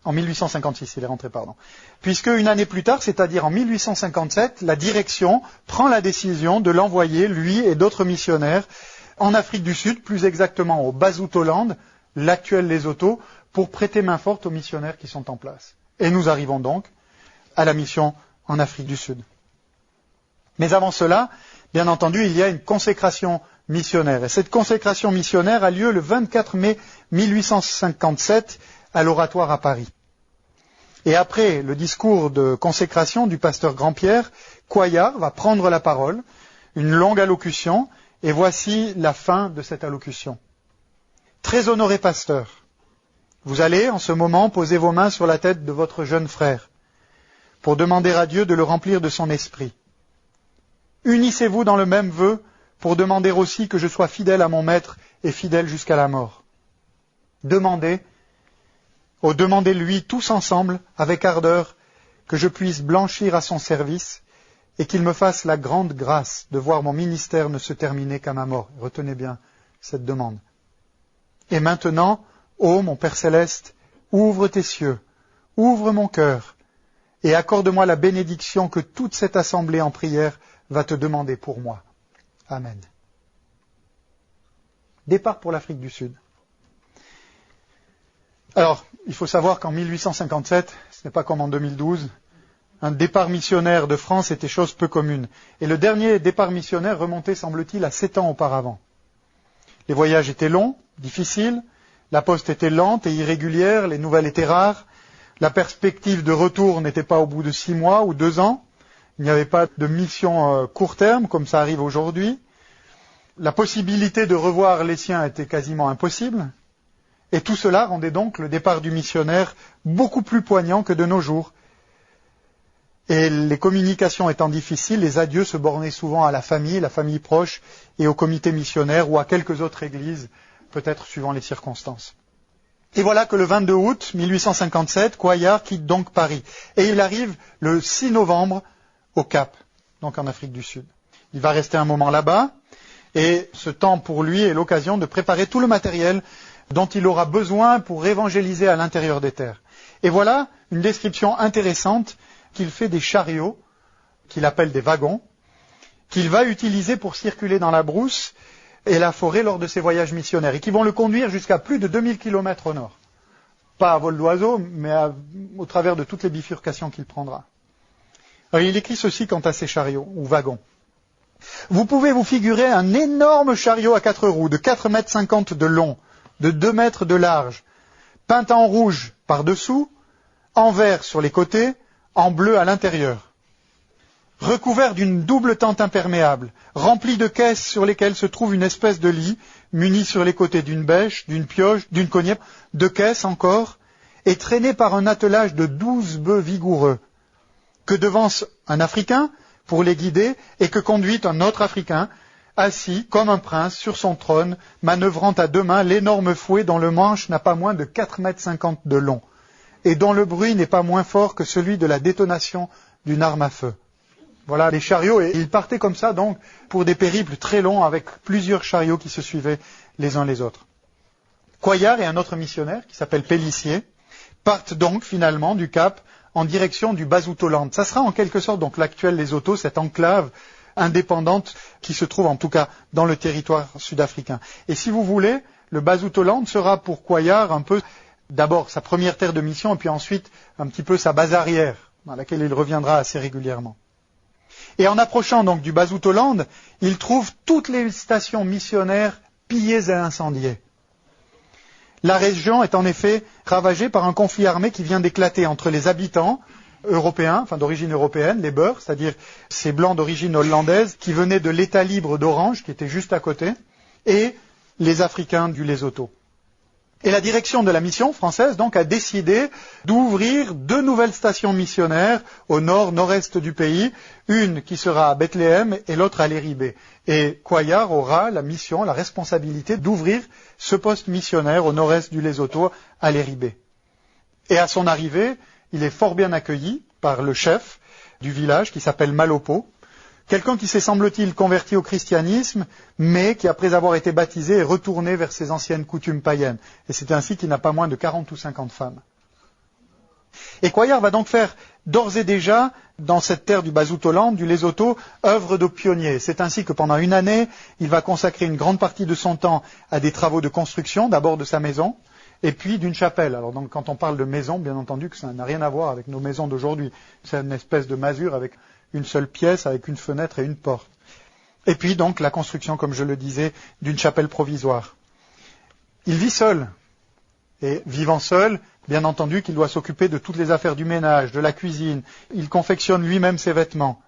En 1856, il est rentré, pardon. Puisque une année plus tard, c'est-à-dire en 1857, la direction prend la décision de l'envoyer, lui et d'autres missionnaires, en Afrique du Sud, plus exactement au Basutoland, l'actuel Lesotho, pour prêter main forte aux missionnaires qui sont en place. Et nous arrivons donc à la mission en Afrique du Sud. Mais avant cela, bien entendu, il y a une consécration missionnaire. Et cette consécration missionnaire a lieu le 24 mai 1857 à l'Oratoire à Paris. Et après le discours de consécration du pasteur Grand-Pierre, Coillard va prendre la parole, une longue allocution, et voici la fin de cette allocution. Très honoré pasteur, vous allez en ce moment poser vos mains sur la tête de votre jeune frère pour demander à Dieu de le remplir de son esprit. Unissez-vous dans le même vœu pour demander aussi que je sois fidèle à mon maître et fidèle jusqu'à la mort. Demandez-lui tous ensemble, avec ardeur, que je puisse blanchir à son service et qu'il me fasse la grande grâce de voir mon ministère ne se terminer qu'à ma mort. Retenez bien cette demande. Et maintenant, ô mon Père céleste, ouvre tes cieux, ouvre mon cœur, et accorde-moi la bénédiction que toute cette assemblée en prière va te demander pour moi. Amen. Départ pour l'Afrique du Sud. Alors, il faut savoir qu'en 1857, ce n'est pas comme en 2012, un départ missionnaire de France était chose peu commune. Et le dernier départ missionnaire remontait, semble-t-il, à 7 ans auparavant. Les voyages étaient longs, difficiles, la poste était lente et irrégulière, les nouvelles étaient rares, la perspective de retour n'était pas au bout de 6 mois ou 2 ans, il n'y avait pas de mission court terme comme ça arrive aujourd'hui, la possibilité de revoir les siens était quasiment impossible, et tout cela rendait donc le départ du missionnaire beaucoup plus poignant que de nos jours. Et les communications étant difficiles, les adieux se bornaient souvent à la famille proche, et au comité missionnaire ou à quelques autres églises, peut-être suivant les circonstances. Et voilà que le 22 août 1857, Coillard quitte donc Paris. Et il arrive le 6 novembre au Cap, donc en Afrique du Sud. Il va rester un moment là-bas, et ce temps pour lui est l'occasion de préparer tout le matériel dont il aura besoin pour évangéliser à l'intérieur des terres. Et voilà une description intéressante qu'il fait des chariots, qu'il appelle des wagons, qu'il va utiliser pour circuler dans la brousse et la forêt lors de ses voyages missionnaires, et qui vont le conduire jusqu'à plus de 2000 km au nord. Pas à vol d'oiseau, mais au travers de toutes les bifurcations qu'il prendra. Alors, il écrit ceci quant à ces chariots, ou wagons. Vous pouvez vous figurer un énorme chariot à 4 roues, de 4,50 m de long, de 2 mètres de large, peint en rouge par-dessous, en vert sur les côtés, en bleu à l'intérieur. Recouvert d'une double tente imperméable, remplie de caisses sur lesquelles se trouve une espèce de lit, muni sur les côtés d'une bêche, d'une pioche, d'une cognée, de caisses encore, et traîné par un attelage de 12 bœufs vigoureux, que devance un Africain pour les guider, et que conduit un autre Africain, assis comme un prince sur son trône, manœuvrant à 2 mains l'énorme fouet dont le manche n'a pas moins de 4,50 m de long, et dont le bruit n'est pas moins fort que celui de la détonation d'une arme à feu. Voilà les chariots, et ils partaient comme ça donc pour des périples très longs avec plusieurs chariots qui se suivaient les uns les autres. Coillard et un autre missionnaire qui s'appelle Pélissier partent donc finalement du Cap en direction du Basutoland. Ça sera en quelque sorte donc l'actuel Lesotho, cette enclave indépendante qui se trouve en tout cas dans le territoire sud-africain. Et si vous voulez, le Basutoland sera pour Coillard un peu d'abord sa première terre de mission et puis ensuite un petit peu sa base arrière dans laquelle il reviendra assez régulièrement. Et en approchant donc du Basutoland, il trouve toutes les stations missionnaires pillées et incendiées. La région est en effet ravagée par un conflit armé qui vient d'éclater entre les habitants européens, enfin d'origine européenne, les Beurs, c'est-à-dire ces blancs d'origine hollandaise qui venaient de l'État libre d'Orange, qui était juste à côté, et les Africains du Lesotho. Et la direction de la mission française donc a décidé d'ouvrir 2 nouvelles stations missionnaires au nord-nord-est du pays, une qui sera à Bethléem et l'autre à Léribé. Et Coillard aura la mission, la responsabilité d'ouvrir ce poste missionnaire au nord-est du Lesotho à Léribé. Et à son arrivée, il est fort bien accueilli par le chef du village qui s'appelle Malopo, quelqu'un qui s'est, semble-t-il, converti au christianisme, mais qui, après avoir été baptisé, est retourné vers ses anciennes coutumes païennes. Et c'est ainsi qu'il n'a pas moins de 40 ou 50 femmes. Et Cuéllar va donc faire d'ores et déjà, dans cette terre du Basutoland, du Lesotho, œuvre de pionnier. C'est ainsi que pendant une année, il va consacrer une grande partie de son temps à des travaux de construction, d'abord de sa maison, et puis d'une chapelle. Alors donc, quand on parle de maison, bien entendu que ça n'a rien à voir avec nos maisons d'aujourd'hui. C'est une espèce de masure avec une seule pièce, avec une fenêtre et une porte. Et puis donc la construction, comme je le disais, d'une chapelle provisoire. Il vit seul. Et vivant seul, bien entendu qu'il doit s'occuper de toutes les affaires du ménage, de la cuisine. Il confectionne lui-même ses vêtements.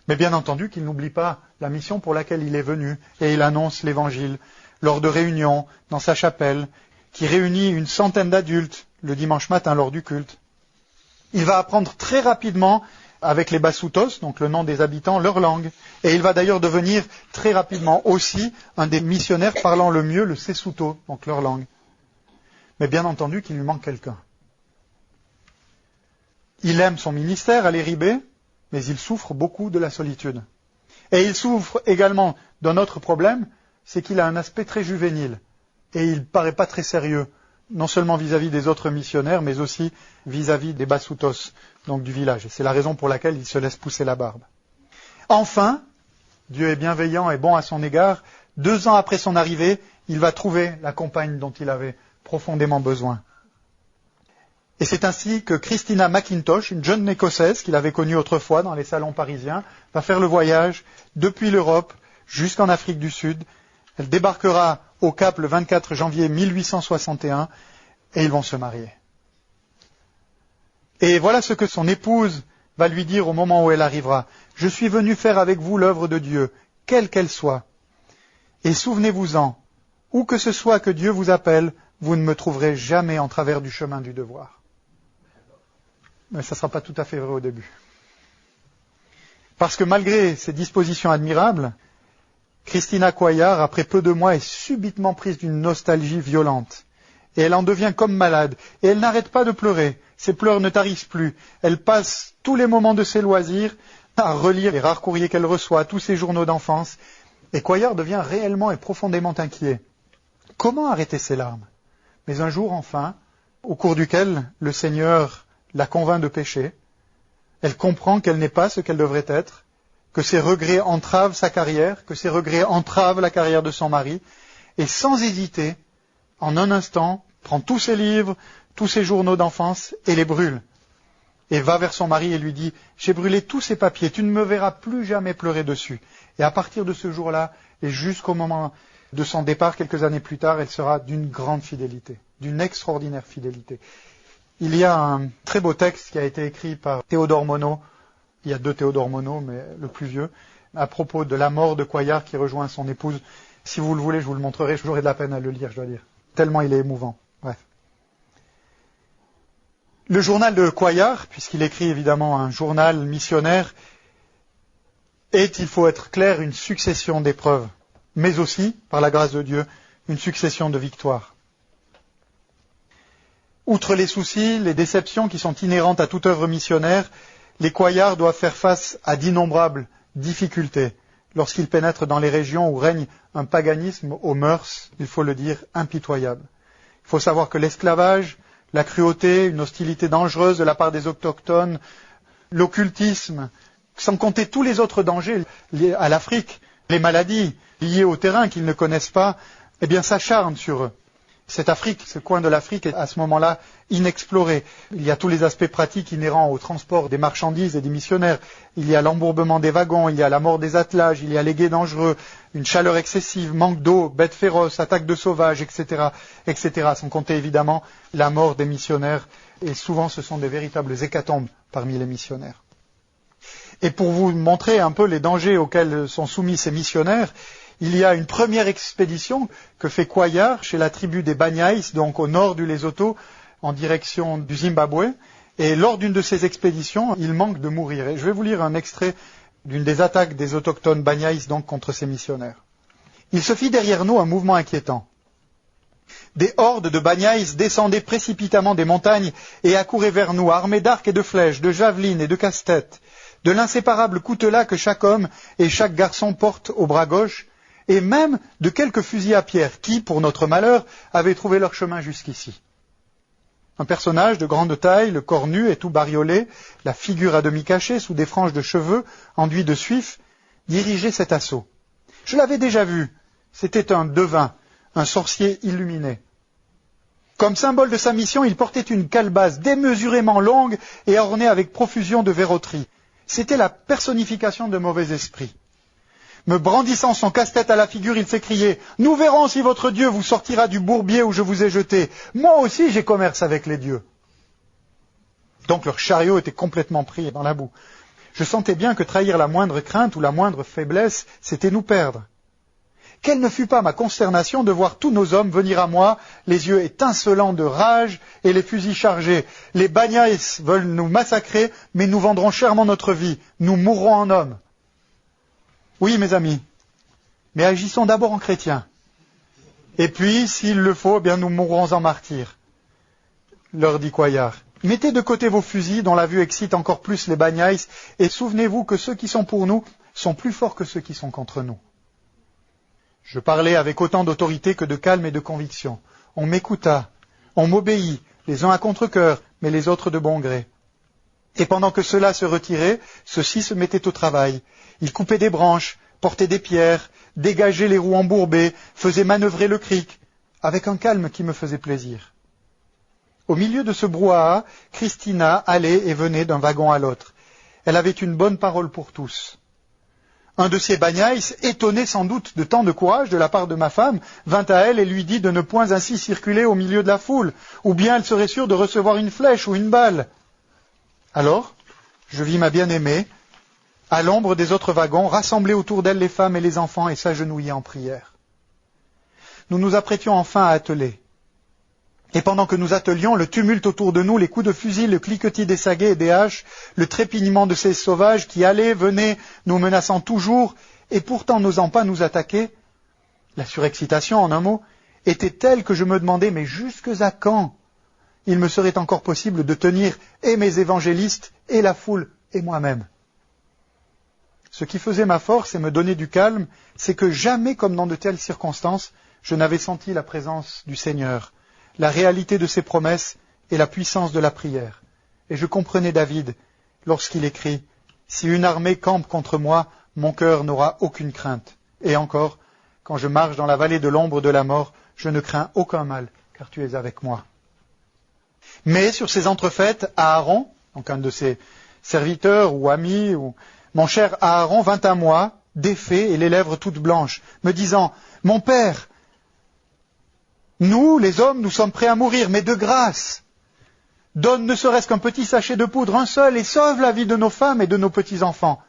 Mais bien entendu qu'il n'oublie pas la mission pour laquelle il est venu. Et il annonce l'Évangile lors de réunions dans sa chapelle, qui réunit une centaine d'adultes le dimanche matin lors du culte. Il va apprendre très rapidement avec les Basutos, donc le nom des habitants, leur langue. Et il va d'ailleurs devenir très rapidement aussi un des missionnaires parlant le mieux le Sesotho, donc leur langue. Mais bien entendu qu'il lui manque quelqu'un. Il aime son ministère à l'Éribé, mais il souffre beaucoup de la solitude. Et il souffre également d'un autre problème, c'est qu'il a un aspect très juvénile. Et il ne paraît pas très sérieux, non seulement vis-à-vis des autres missionnaires, mais aussi vis-à-vis des Basutos, donc du village. Et c'est la raison pour laquelle il se laisse pousser la barbe. Enfin, Dieu est bienveillant et bon à son égard. 2 ans après son arrivée, il va trouver la compagne dont il avait profondément besoin. Et c'est ainsi que Christina McIntosh, une jeune Écossaise qu'il avait connue autrefois dans les salons parisiens, va faire le voyage depuis l'Europe jusqu'en Afrique du Sud. Elle débarquera au Cap le 24 janvier 1861 et ils vont se marier. Et voilà ce que son épouse va lui dire au moment où elle arrivera. « Je suis venu faire avec vous l'œuvre de Dieu, quelle qu'elle soit. Et souvenez-vous-en, où que ce soit que Dieu vous appelle, vous ne me trouverez jamais en travers du chemin du devoir. » Mais ça ne sera pas tout à fait vrai au début. Parce que malgré ses dispositions admirables, Christina Cuéllar, après peu de mois, est subitement prise d'une nostalgie violente. Et elle en devient comme malade. Et elle n'arrête pas de pleurer. Ses pleurs ne tarissent plus. Elle passe tous les moments de ses loisirs à relire les rares courriers qu'elle reçoit, tous ses journaux d'enfance. Et Cuéllar devient réellement et profondément inquiet. Comment arrêter ses larmes? Mais un jour, enfin, au cours duquel le Seigneur la convainc de pécher, elle comprend qu'elle n'est pas ce qu'elle devrait être, que ses regrets entravent sa carrière, que ses regrets entravent la carrière de son mari, et sans hésiter, en un instant, prend tous ses livres, tous ses journaux d'enfance et les brûle. Et va vers son mari et lui dit « J'ai brûlé tous ces papiers, tu ne me verras plus jamais pleurer dessus. » Et à partir de ce jour-là, et jusqu'au moment de son départ, quelques années plus tard, elle sera d'une grande fidélité, d'une extraordinaire fidélité. Il y a un très beau texte qui a été écrit par Théodore Monod. Il y a 2 Théodore Monod, mais le plus vieux, à propos de la mort de Cuéllar qui rejoint son épouse. Si vous le voulez, je vous le montrerai. J'aurai de la peine à le lire, je dois dire. Tellement il est émouvant. Bref. Le journal de Cuéllar, puisqu'il écrit évidemment un journal missionnaire, est, il faut être clair, une succession d'épreuves, mais aussi, par la grâce de Dieu, une succession de victoires. Outre les soucis, les déceptions qui sont inhérentes à toute œuvre missionnaire, les Cuéllar doivent faire face à d'innombrables difficultés lorsqu'ils pénètrent dans les régions où règne un paganisme aux mœurs, il faut le dire, impitoyables. Il faut savoir que l'esclavage, la cruauté, une hostilité dangereuse de la part des autochtones, l'occultisme, sans compter tous les autres dangers liés à l'Afrique, les maladies liées au terrain qu'ils ne connaissent pas, eh bien s'acharnent sur eux. Cette Afrique, ce coin de l'Afrique est à ce moment-là inexploré. Il y a tous les aspects pratiques inhérents au transport des marchandises et des missionnaires. Il y a l'embourbement des wagons, il y a la mort des attelages, il y a les guets dangereux, une chaleur excessive, manque d'eau, bêtes féroces, attaques de sauvages, etc., etc. Sans compter évidemment la mort des missionnaires. Et souvent ce sont des véritables hécatombes parmi les missionnaires. Et pour vous montrer un peu les dangers auxquels sont soumis ces missionnaires, il y a une première expédition que fait Cuéllar chez la tribu des Banyais, donc au nord du Lesotho, en direction du Zimbabwe. Et lors d'une de ces expéditions, il manque de mourir. Et je vais vous lire un extrait d'une des attaques des autochtones Banyais, donc contre ces missionnaires. Il se fit derrière nous un mouvement inquiétant. Des hordes de Banyais descendaient précipitamment des montagnes et accouraient vers nous, armés d'arcs et de flèches, de javelines et de casse-têtes, de l'inséparable coutelas que chaque homme et chaque garçon porte au bras gauche, et même de quelques fusils à pierre qui, pour notre malheur, avaient trouvé leur chemin jusqu'ici. Un personnage de grande taille, le corps nu et tout bariolé, la figure à demi cachée sous des franges de cheveux enduits de suif, dirigeait cet assaut. Je l'avais déjà vu. C'était un devin, un sorcier illuminé. Comme symbole de sa mission, il portait une calebasse démesurément longue et ornée avec profusion de verroteries. C'était la personnification de mauvais esprits. Me brandissant son casse-tête à la figure, il s'écriait « Nous verrons si votre Dieu vous sortira du bourbier où je vous ai jeté. Moi aussi j'ai commerce avec les dieux. » Donc leur chariot était complètement pris dans la boue. Je sentais bien que trahir la moindre crainte ou la moindre faiblesse, c'était nous perdre. Quelle ne fut pas ma consternation de voir tous nos hommes venir à moi, les yeux étincelants de rage et les fusils chargés. Les Banyais veulent nous massacrer, mais nous vendrons chèrement notre vie. Nous mourrons en hommes. Oui, mes amis, mais agissons d'abord en chrétiens. Et puis, s'il le faut, eh bien nous mourrons en martyrs, leur dit Coillard. Mettez de côté vos fusils, dont la vue excite encore plus les Banyais, et souvenez-vous que ceux qui sont pour nous sont plus forts que ceux qui sont contre nous. Je parlais avec autant d'autorité que de calme et de conviction. On m'écouta, on m'obéit, les uns à contre-cœur, mais les autres de bon gré. Et pendant que ceux-là se retiraient, ceux-ci se mettaient au travail. Ils coupaient des branches, portaient des pierres, dégageaient les roues embourbées, faisaient manœuvrer le cric, avec un calme qui me faisait plaisir. Au milieu de ce brouhaha, Christina allait et venait d'un wagon à l'autre. Elle avait une bonne parole pour tous. Un de ces Banyais, étonné sans doute de tant de courage de la part de ma femme, vint à elle et lui dit de ne point ainsi circuler au milieu de la foule, ou bien elle serait sûre de recevoir une flèche ou une balle. Alors, je vis ma bien-aimée, à l'ombre des autres wagons, rassembler autour d'elle les femmes et les enfants et s'agenouiller en prière. Nous nous apprêtions enfin à atteler. Et pendant que nous attelions, le tumulte autour de nous, les coups de fusil, le cliquetis des saguets et des haches, le trépignement de ces sauvages qui allaient, venaient, nous menaçant toujours, et pourtant n'osant pas nous attaquer, la surexcitation, en un mot, était telle que je me demandais, mais jusque à quand il me serait encore possible de tenir et mes évangélistes, et la foule, et moi-même. Ce qui faisait ma force et me donnait du calme, c'est que jamais, comme dans de telles circonstances, je n'avais senti la présence du Seigneur, la réalité de ses promesses et la puissance de la prière. Et je comprenais David lorsqu'il écrit « Si une armée campe contre moi, mon cœur n'aura aucune crainte. Et encore, quand je marche dans la vallée de l'ombre de la mort, je ne crains aucun mal, car tu es avec moi. » Mais sur ces entrefaites, Aaron, donc un de ses serviteurs ou amis, mon cher Aaron vint à moi, défait et les lèvres toutes blanches, me disant « Mon père, nous, les hommes, nous sommes prêts à mourir, mais de grâce, donne ne serait-ce qu'un petit sachet de poudre, un seul, et sauve la vie de nos femmes et de nos petits-enfants. »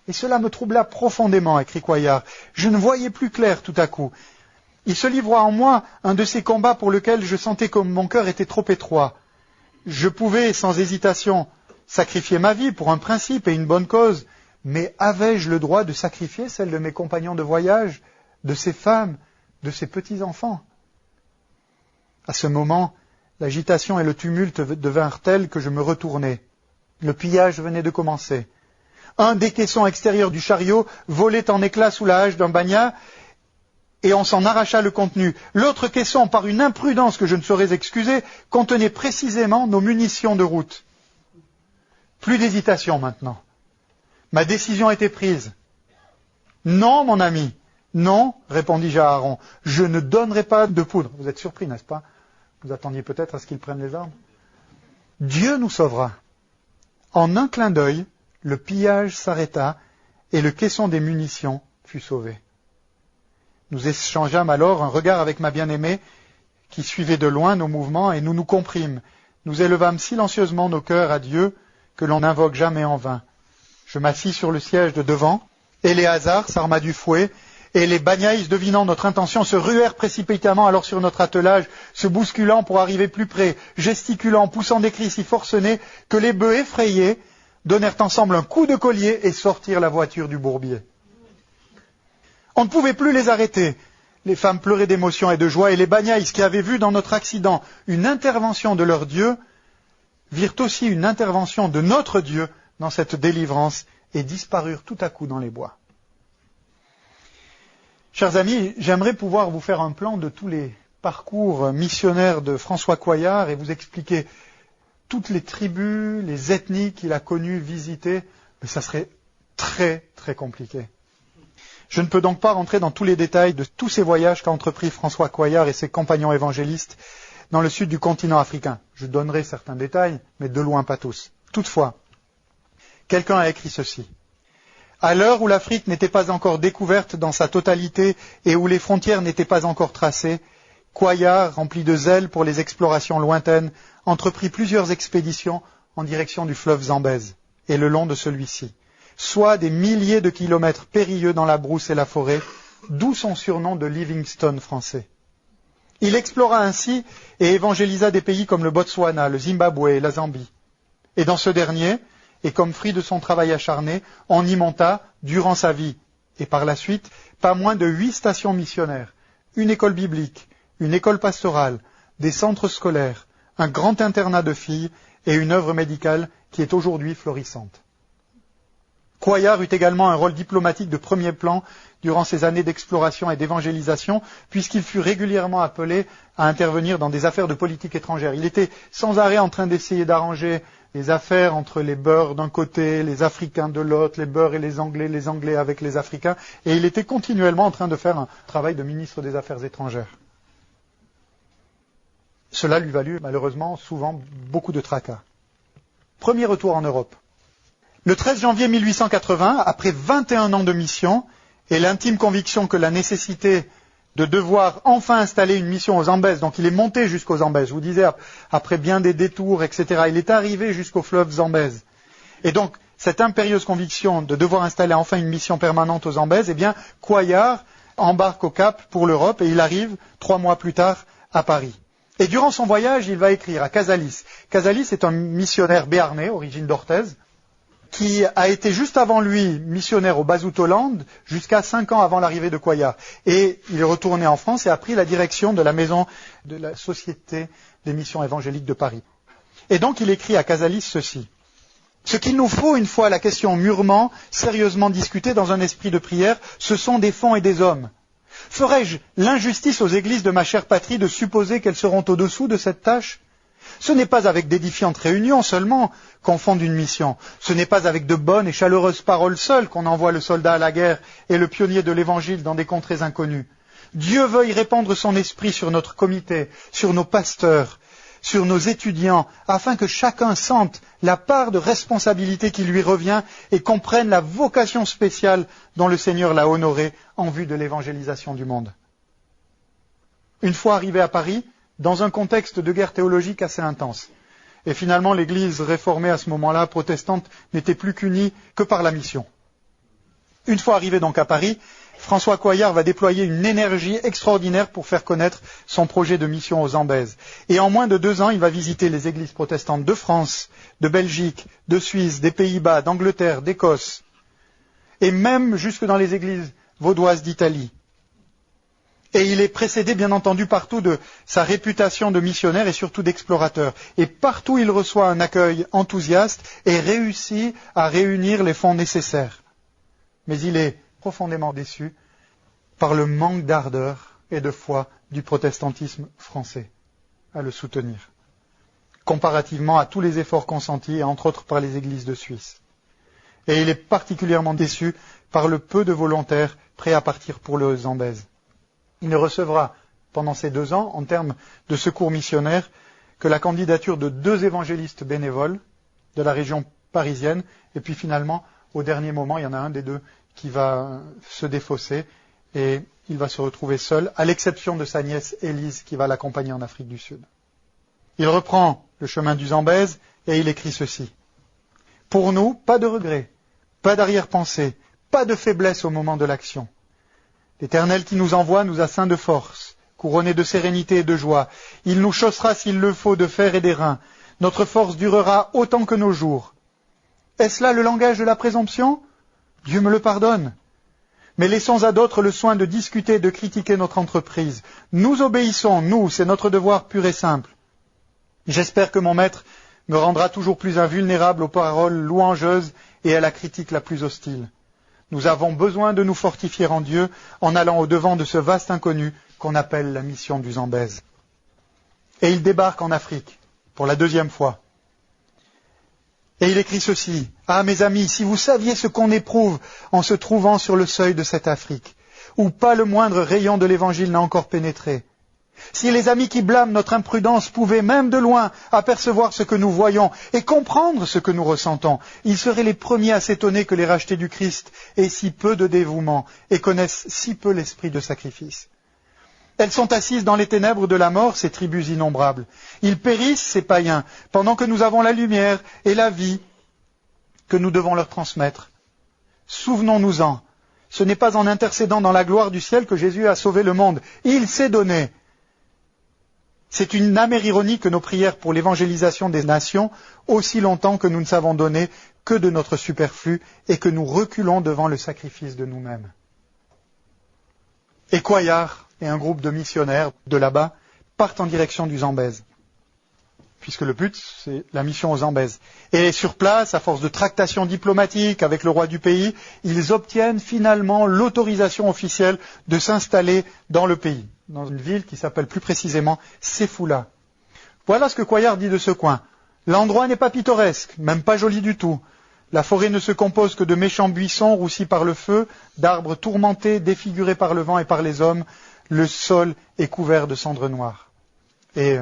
Et cela me troubla profondément, écrit Coillard. Je ne voyais plus clair tout à coup. Il se livra en moi un de ces combats pour lesquels je sentais que mon cœur était trop étroit. Je pouvais, sans hésitation, sacrifier ma vie pour un principe et une bonne cause, mais avais-je le droit de sacrifier celle de mes compagnons de voyage, de ces femmes, de ces petits-enfants? À ce moment, l'agitation et le tumulte devinrent tels que je me retournai. Le pillage venait de commencer. Un des caissons extérieurs du chariot volait en éclats sous la hache d'un bagnat, et on s'en arracha le contenu. L'autre caisson, par une imprudence que je ne saurais excuser, contenait précisément nos munitions de route. Plus d'hésitation maintenant. Ma décision était prise. Non, mon ami, non, répondis-je à Aaron, je ne donnerai pas de poudre. Vous êtes surpris, n'est-ce pas? Vous attendiez peut-être à ce qu'ils prennent les armes. Dieu nous sauvera. En un clin d'œil, le pillage s'arrêta et le caisson des munitions fut sauvé. Nous échangeâmes alors un regard avec ma bien-aimée qui suivait de loin nos mouvements et nous nous comprîmes. Nous élevâmes silencieusement nos cœurs à Dieu que l'on n'invoque jamais en vain. Je m'assis sur le siège de devant, Éléazar s'arma du fouet et les Banyais, devinant notre intention, se ruèrent précipitamment alors sur notre attelage, se bousculant pour arriver plus près, gesticulant, poussant des cris si forcenés que les bœufs effrayés donnèrent ensemble un coup de collier et sortirent la voiture du bourbier. On ne pouvait plus les arrêter. Les femmes pleuraient d'émotion et de joie, et les Banyais, qui avaient vu dans notre accident une intervention de leur Dieu, virent aussi une intervention de notre Dieu dans cette délivrance et disparurent tout à coup dans les bois. Chers amis, j'aimerais pouvoir vous faire un plan de tous les parcours missionnaire de François Coillard et vous expliquer toutes les tribus, les ethnies qu'il a connues, visitées, mais ça serait très, très compliqué. Je ne peux donc pas rentrer dans tous les détails de tous ces voyages qu'a entrepris François Coillard et ses compagnons évangélistes dans le sud du continent africain. Je donnerai certains détails, mais de loin pas tous. Toutefois, quelqu'un a écrit ceci. À l'heure où l'Afrique n'était pas encore découverte dans sa totalité et où les frontières n'étaient pas encore tracées, Coillard, rempli de zèle pour les explorations lointaines, entreprit plusieurs expéditions en direction du fleuve Zambèze et le long de celui-ci, soit des milliers de kilomètres périlleux dans la brousse et la forêt, d'où son surnom de Livingstone français. Il explora ainsi et évangélisa des pays comme le Botswana, le Zimbabwe et la Zambie. Et dans ce dernier, et comme fruit de son travail acharné, on y monta, durant sa vie, et par la suite, pas moins de 8 stations missionnaires, une école biblique, une école pastorale, des centres scolaires, un grand internat de filles et une œuvre médicale qui est aujourd'hui florissante. Coillard eut également un rôle diplomatique de premier plan durant ses années d'exploration et d'évangélisation, puisqu'il fut régulièrement appelé à intervenir dans des affaires de politique étrangère. Il était sans arrêt en train d'essayer d'arranger les affaires entre les Beurs d'un côté, les Africains de l'autre, les Beurs et les Anglais avec les Africains, et il était continuellement en train de faire un travail de ministre des Affaires étrangères. Cela lui valut malheureusement souvent beaucoup de tracas. Premier retour en Europe. Le 13 janvier 1880, après 21 ans de mission et l'intime conviction que la nécessité de devoir enfin installer une mission aux Zambèze, donc il est monté jusqu'aux Zambèze, je vous disais, après bien des détours, etc., il est arrivé jusqu'au fleuve Zambèze. Et donc, cette impérieuse conviction de devoir installer enfin une mission permanente aux Zambèze, eh bien, Coillard embarque au Cap pour l'Europe et il arrive 3 mois plus tard à Paris. Et durant son voyage, il va écrire à Casalis. Casalis est un missionnaire béarnais, origine d'Orthez, qui a été juste avant lui missionnaire au Basutoland, jusqu'à 5 ans avant l'arrivée de Coillard. Et il est retourné en France et a pris la direction de la maison de la Société des missions évangéliques de Paris. Et donc il écrit à Casalis ceci. Ce qu'il nous faut, une fois la question mûrement, sérieusement discutée dans un esprit de prière, ce sont des fonds et des hommes. Ferais-je l'injustice aux églises de ma chère patrie de supposer qu'elles seront au-dessous de cette tâche ? Ce n'est pas avec d'édifiantes réunions seulement qu'on fonde une mission. Ce n'est pas avec de bonnes et chaleureuses paroles seules qu'on envoie le soldat à la guerre et le pionnier de l'Évangile dans des contrées inconnues. Dieu veuille répandre son esprit sur notre comité, sur nos pasteurs, sur nos étudiants, afin que chacun sente la part de responsabilité qui lui revient et comprenne la vocation spéciale dont le Seigneur l'a honoré en vue de l'évangélisation du monde. Une fois arrivé à Paris, dans un contexte de guerre théologique assez intense. Et finalement, l'Église réformée à ce moment-là, protestante, n'était plus qu'unie que par la mission. Une fois arrivé donc à Paris, François Coillard va déployer une énergie extraordinaire pour faire connaître son projet de mission aux Zambèze. Et en moins de 2 ans, il va visiter les églises protestantes de France, de Belgique, de Suisse, des Pays-Bas, d'Angleterre, d'Écosse, et même jusque dans les églises vaudoises d'Italie. Et il est précédé, bien entendu, partout de sa réputation de missionnaire et surtout d'explorateur. Et partout, il reçoit un accueil enthousiaste et réussit à réunir les fonds nécessaires. Mais il est profondément déçu par le manque d'ardeur et de foi du protestantisme français à le soutenir, comparativement à tous les efforts consentis, entre autres par les églises de Suisse. Et il est particulièrement déçu par le peu de volontaires prêts à partir pour le Zambèze. Il ne recevra pendant ces 2 ans, en termes de secours missionnaire, que la candidature de 2 évangélistes bénévoles de la région parisienne, et puis finalement, au dernier moment, il y en a un des 2 qui va se défausser, et il va se retrouver seul, à l'exception de sa nièce Élise, qui va l'accompagner en Afrique du Sud. Il reprend le chemin du Zambèze, et il écrit ceci. Pour nous, pas de regret, pas d'arrière-pensée, pas de faiblesse au moment de l'action. L'Éternel qui nous envoie nous a ceints de force, couronnés de sérénité et de joie. Il nous chaussera s'il le faut de fer et d'airain. Notre force durera autant que nos jours. Est-ce là le langage de la présomption ? Dieu me le pardonne. Mais laissons à d'autres le soin de discuter et de critiquer notre entreprise. Nous obéissons, nous, c'est notre devoir pur et simple. J'espère que mon maître me rendra toujours plus invulnérable aux paroles louangeuses et à la critique la plus hostile. Nous avons besoin de nous fortifier en Dieu en allant au-devant de ce vaste inconnu qu'on appelle la mission du Zambèze. Et il débarque en Afrique pour la 2e fois. Et il écrit ceci: « Ah, mes amis, si vous saviez ce qu'on éprouve en se trouvant sur le seuil de cette Afrique, où pas le moindre rayon de l'Évangile n'a encore pénétré. Si les amis qui blâment notre imprudence pouvaient même de loin apercevoir ce que nous voyons et comprendre ce que nous ressentons, ils seraient les premiers à s'étonner que les rachetés du Christ aient si peu de dévouement et connaissent si peu l'esprit de sacrifice. Elles sont assises dans les ténèbres de la mort, ces tribus innombrables. Ils périssent, ces païens, pendant que nous avons la lumière et la vie que nous devons leur transmettre. Souvenons-nous-en. Ce n'est pas en intercédant dans la gloire du ciel que Jésus a sauvé le monde. Il s'est donné. C'est une amère ironie que nos prières pour l'évangélisation des nations, aussi longtemps que nous ne savons donner que de notre superflu et que nous reculons devant le sacrifice de nous-mêmes. » Et Cuéllar et un groupe de missionnaires de là-bas partent en direction du Zambèze, puisque le but, c'est la mission au Zambèze. Et sur place, à force de tractations diplomatiques avec le roi du pays, ils obtiennent finalement l'autorisation officielle de s'installer dans le pays, dans une ville qui s'appelle plus précisément Séfoula. Voilà ce que Cuéllar dit de ce coin. L'endroit n'est pas pittoresque, même pas joli du tout. La forêt ne se compose que de méchants buissons roussis par le feu, d'arbres tourmentés, défigurés par le vent et par les hommes. Le sol est couvert de cendres noires. Et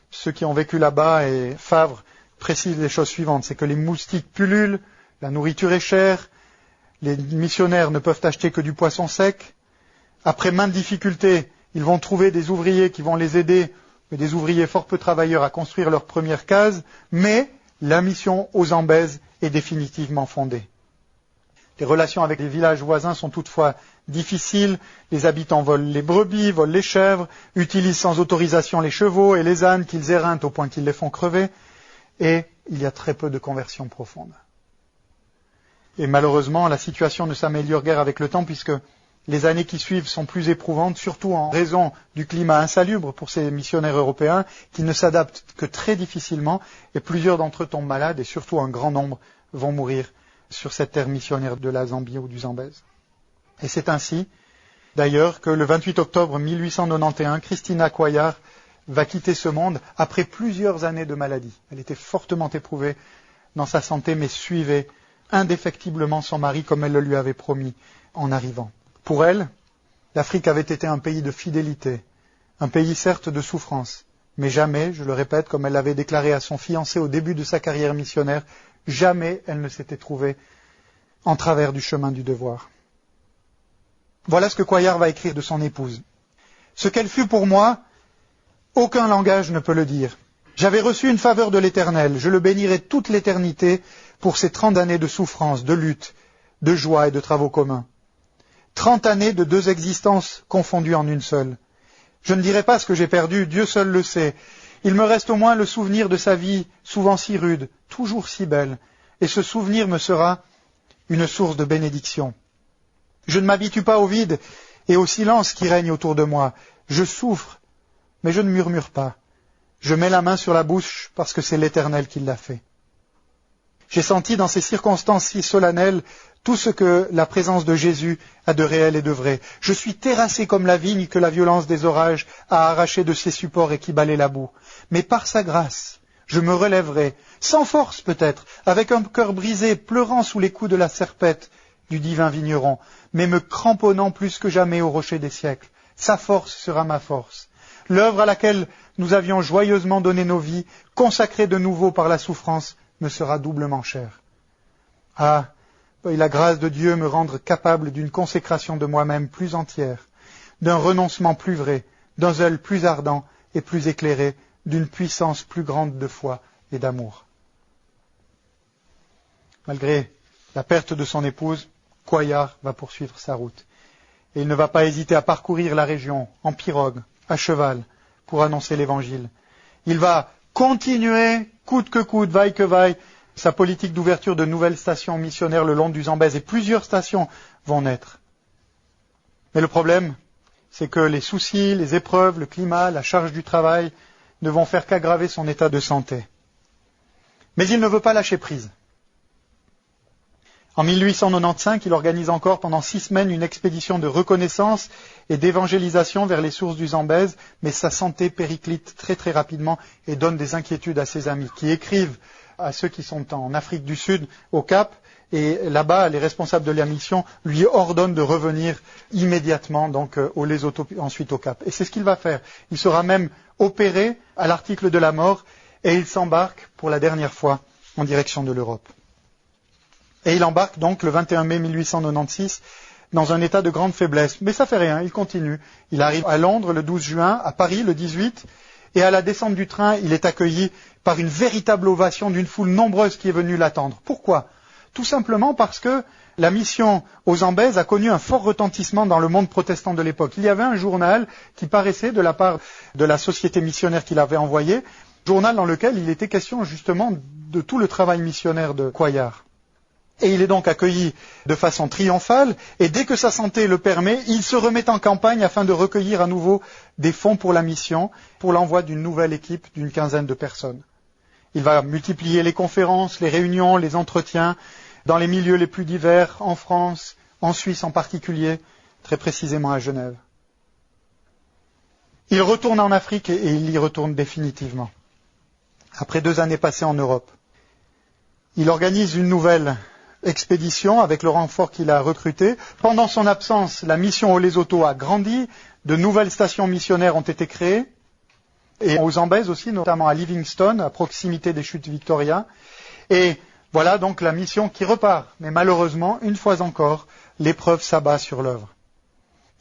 ceux qui ont vécu là-bas, et Favre précise les choses suivantes, c'est que les moustiques pullulent, la nourriture est chère, les missionnaires ne peuvent acheter que du poisson sec. Après maintes difficultés, ils vont trouver des ouvriers qui vont les aider, mais des ouvriers fort peu travailleurs, à construire leur première case, mais la mission au Zambèze est définitivement fondée. Les relations avec les villages voisins sont toutefois difficiles. Les habitants volent les brebis, volent les chèvres, utilisent sans autorisation les chevaux et les ânes qu'ils éreintent au point qu'ils les font crever. Et il y a très peu de conversions profondes. Et malheureusement, la situation ne s'améliore guère avec le temps puisque les années qui suivent sont plus éprouvantes, surtout en raison du climat insalubre pour ces missionnaires européens qui ne s'adaptent que très difficilement et plusieurs d'entre eux tombent malades et surtout un grand nombre vont mourir sur cette terre missionnaire de la Zambie ou du Zambèze. Et c'est ainsi, d'ailleurs, que le 28 octobre 1891, Christina Cuéllar va quitter ce monde après plusieurs années de maladie. Elle était fortement éprouvée dans sa santé, mais suivait indéfectiblement son mari comme elle le lui avait promis en arrivant. Pour elle, l'Afrique avait été un pays de fidélité, un pays certes de souffrance, mais jamais, je le répète, comme elle l'avait déclaré à son fiancé au début de sa carrière missionnaire, jamais elle ne s'était trouvée en travers du chemin du devoir. Voilà ce que Cuéllar va écrire de son épouse. Ce qu'elle fut pour moi, aucun langage ne peut le dire. J'avais reçu une faveur de l'Éternel, je le bénirai toute l'éternité pour ces 30 années de souffrance, de lutte, de joie et de travaux communs. 30 années de 2 existences confondues en une seule. Je ne dirai pas ce que j'ai perdu, Dieu seul le sait. Il me reste au moins le souvenir de sa vie, souvent si rude, toujours si belle, et ce souvenir me sera une source de bénédiction. Je ne m'habitue pas au vide et au silence qui règne autour de moi. Je souffre, mais je ne murmure pas. Je mets la main sur la bouche parce que c'est l'Éternel qui l'a fait. J'ai senti dans ces circonstances si solennelles tout ce que la présence de Jésus a de réel et de vrai. Je suis terrassé comme la vigne que la violence des orages a arraché de ses supports et qui balaie la boue. Mais par sa grâce, je me relèverai, sans force peut-être, avec un cœur brisé, pleurant sous les coups de la serpette du divin vigneron, mais me cramponnant plus que jamais au rocher des siècles. Sa force sera ma force. L'œuvre à laquelle nous avions joyeusement donné nos vies, consacrée de nouveau par la souffrance, me sera doublement chère. Ah, veuille la grâce de Dieu me rendre capable d'une consécration de moi-même plus entière, d'un renoncement plus vrai, d'un zèle plus ardent et plus éclairé, d'une puissance plus grande de foi et d'amour. Malgré la perte de son épouse, Cuéllar va poursuivre sa route. Et il ne va pas hésiter à parcourir la région en pirogue, à cheval, pour annoncer l'Évangile. Il va continuer, coûte que coûte, vaille que vaille, sa politique d'ouverture de nouvelles stations missionnaires le long du Zambèze, et plusieurs stations vont naître. Mais le problème, c'est que les soucis, les épreuves, le climat, la charge du travail ne vont faire qu'aggraver son état de santé. Mais il ne veut pas lâcher prise. En 1895, il organise encore pendant 6 semaines une expédition de reconnaissance et d'évangélisation vers les sources du Zambèze, mais sa santé périclite très très rapidement et donne des inquiétudes à ses amis qui écrivent à ceux qui sont en Afrique du Sud, au Cap, et là-bas, les responsables de la mission lui ordonnent de revenir immédiatement donc au Lesotho, ensuite au Cap. Et c'est ce qu'il va faire. Il sera même opéré à l'article de la mort et il s'embarque pour la dernière fois en direction de l'Europe. Et il embarque donc le 21 mai 1896 dans un état de grande faiblesse. Mais ça fait rien, il continue. Il arrive à Londres le 12 juin, à Paris le 18, et à la descente du train, il est accueilli par une véritable ovation d'une foule nombreuse qui est venue l'attendre. Pourquoi ? Tout simplement parce que la mission aux Zambèze a connu un fort retentissement dans le monde protestant de l'époque. Il y avait un journal qui paraissait de la part de la société missionnaire qu'il avait envoyée, journal dans lequel il était question justement de tout le travail missionnaire de Cuéllar. Et il est donc accueilli de façon triomphale, et dès que sa santé le permet, il se remet en campagne afin de recueillir à nouveau des fonds pour la mission, pour l'envoi d'une nouvelle équipe d'une 15aine de personnes. Il va multiplier les conférences, les réunions, les entretiens, dans les milieux les plus divers, en France, en Suisse en particulier, très précisément à Genève. Il retourne en Afrique et il y retourne définitivement, après 2 années passées en Europe. Il organise une nouvelle expédition avec le renfort qu'il a recruté. Pendant son absence, la mission au Lesotho a grandi, de nouvelles stations missionnaires ont été créées, et aux Zambèze aussi, notamment à Livingstone, à proximité des chutes Victoria. Et voilà donc la mission qui repart. Mais malheureusement, une fois encore, l'épreuve s'abat sur l'œuvre.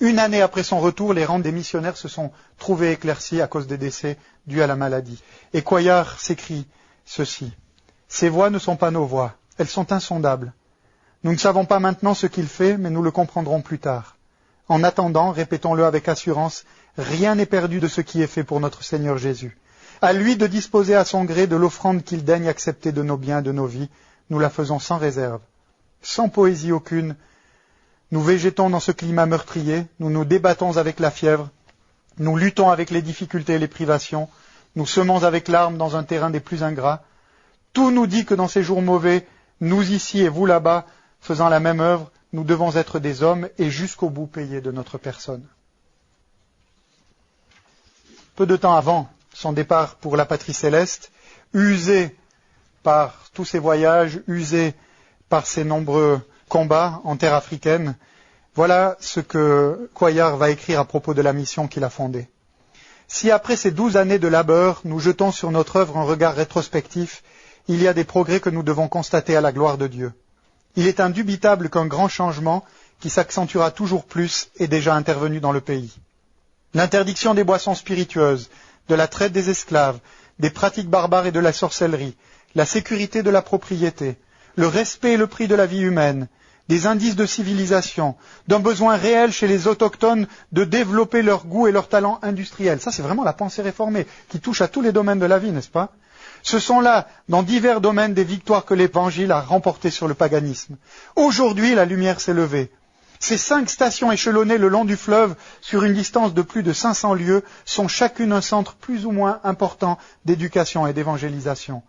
1 année après son retour, les rangs des missionnaires se sont trouvés éclaircis à cause des décès dus à la maladie. Et Cuéllar s'écrie ceci. « Ces voix ne sont pas nos voix. Elles sont insondables. Nous ne savons pas maintenant ce qu'il fait, mais nous le comprendrons plus tard. En attendant, répétons-le avec assurance, rien n'est perdu de ce qui est fait pour notre Seigneur Jésus. À lui de disposer à son gré de l'offrande qu'il daigne accepter de nos biens, de nos vies. Nous la faisons sans réserve, sans poésie aucune. Nous végétons dans ce climat meurtrier, nous nous débattons avec la fièvre, nous luttons avec les difficultés et les privations, nous semons avec l'arme dans un terrain des plus ingrats. Tout nous dit que dans ces jours mauvais, nous ici et vous là-bas, faisant la même œuvre, nous devons être des hommes et jusqu'au bout payés de notre personne. » Peu de temps avant son départ pour la patrie céleste, usé par tous ses voyages, usé par ses nombreux combats en terre africaine, voilà ce que Cuéllar va écrire à propos de la mission qu'il a fondée. Si après ces 12 années de labeur, nous jetons sur notre œuvre un regard rétrospectif, il y a des progrès que nous devons constater à la gloire de Dieu. Il est indubitable qu'un grand changement, qui s'accentuera toujours plus, est déjà intervenu dans le pays. L'interdiction des boissons spiritueuses, de la traite des esclaves, des pratiques barbares et de la sorcellerie, la sécurité de la propriété, le respect et le prix de la vie humaine, des indices de civilisation, d'un besoin réel chez les autochtones de développer leur goût et leur talent industriel. Ça, c'est vraiment la pensée réformée, qui touche à tous les domaines de la vie, n'est-ce pas ? Ce sont là, dans divers domaines, des victoires que l'Évangile a remportées sur le paganisme. Aujourd'hui, la lumière s'est levée. Ces 5 stations échelonnées le long du fleuve, sur une distance de plus de 500 lieues, sont chacune un centre plus ou moins important d'éducation et d'évangélisation.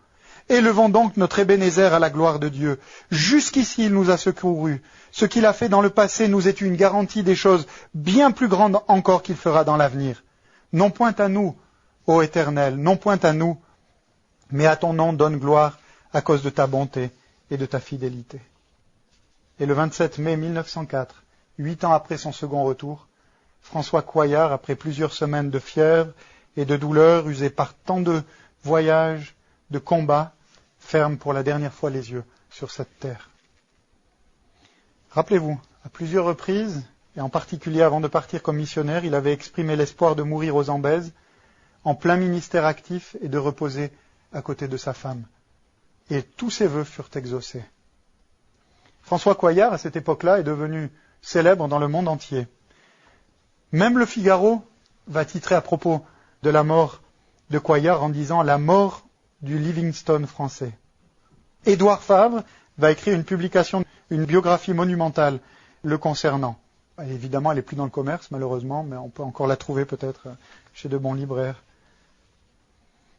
Élevons donc notre Ebenezer à la gloire de Dieu. Jusqu'ici, il nous a secourus. Ce qu'il a fait dans le passé nous est une garantie des choses bien plus grandes encore qu'il fera dans l'avenir. Non point à nous, ô Éternel, non point à nous, mais à ton nom donne gloire à cause de ta bonté et de ta fidélité. Et le 27 mai 1904, 8 ans après son second retour, François Cuéllar, après plusieurs semaines de fièvre et de douleur, usé par tant de voyages, de combats, ferme pour la dernière fois les yeux sur cette terre. Rappelez-vous, à plusieurs reprises, et en particulier avant de partir comme missionnaire, il avait exprimé l'espoir de mourir aux Zambèze, en plein ministère actif et de reposer à côté de sa femme. Et tous ses vœux furent exaucés. François Cuéllar, à cette époque-là, est devenu célèbre dans le monde entier. Même le Figaro va titrer à propos de la mort de Cuéllar en disant « La mort du Livingstone français ». Édouard Fabre va écrire une publication, une biographie monumentale le concernant. Évidemment, elle n'est plus dans le commerce, malheureusement, mais on peut encore la trouver peut-être chez de bons libraires.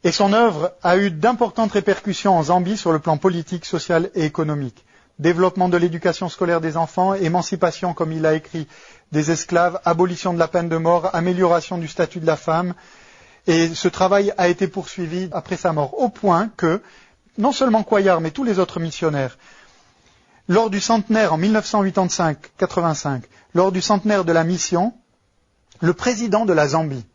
Et son œuvre a eu d'importantes répercussions en Zambie sur le plan politique, social et économique. développement de l'éducation scolaire des enfants, émancipation, comme il a écrit, des esclaves, abolition de la peine de mort, amélioration du statut de la femme. Et ce travail a été poursuivi après sa mort, au point que, non seulement Cuéllar, mais tous les autres missionnaires, lors du centenaire en 1985, lors du centenaire de la mission, le président de la Zambie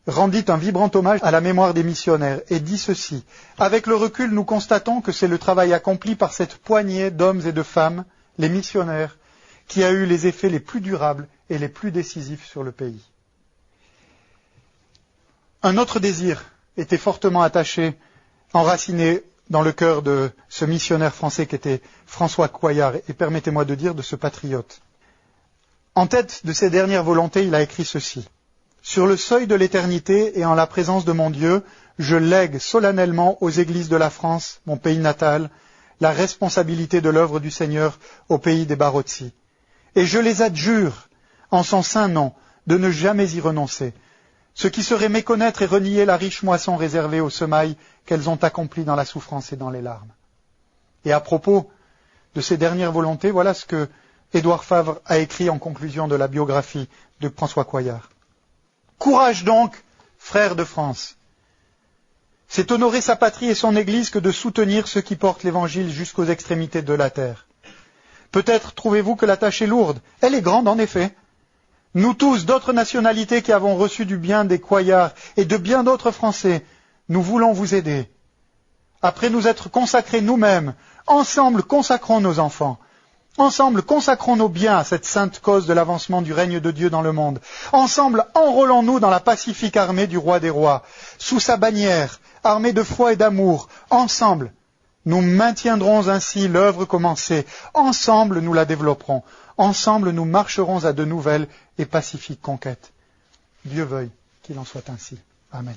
rendit un vibrant hommage à la mémoire des missionnaires et dit ceci: avec le recul, nous constatons que c'est le travail accompli par cette poignée d'hommes et de femmes, les missionnaires, qui a eu les effets les plus durables et les plus décisifs sur le pays. Un autre désir était fortement attaché, enraciné dans le cœur de ce missionnaire français qui était François Cuéllar, et permettez-moi de dire de ce patriote. En tête de ses dernières volontés, il a écrit ceci: sur le seuil de l'éternité et en la présence de mon Dieu, je lègue solennellement aux églises de la France, mon pays natal, la responsabilité de l'œuvre du Seigneur au pays des Barotsi. Et je les adjure, en son saint nom, de ne jamais y renoncer, ce qui serait méconnaître et renier la riche moisson réservée aux semailles qu'elles ont accomplies dans la souffrance et dans les larmes. Et à propos de ces dernières volontés, voilà ce que Édouard Favre a écrit en conclusion de la biographie de François Cuéllar. Courage donc, frères de France. C'est honorer sa patrie et son Église que de soutenir ceux qui portent l'Évangile jusqu'aux extrémités de la terre. Peut-être trouvez-vous que la tâche est lourde. Elle est grande, en effet. Nous tous, d'autres nationalités qui avons reçu du bien des Cuéllar et de bien d'autres Français, nous voulons vous aider. Après nous être consacrés nous-mêmes, ensemble consacrons nos enfants. Ensemble, consacrons nos biens à cette sainte cause de l'avancement du règne de Dieu dans le monde. Ensemble, enrôlons-nous dans la pacifique armée du roi des rois, sous sa bannière, armée de foi et d'amour. Ensemble, nous maintiendrons ainsi l'œuvre commencée. Ensemble, nous la développerons. Ensemble, nous marcherons à de nouvelles et pacifiques conquêtes. Dieu veuille qu'il en soit ainsi. Amen.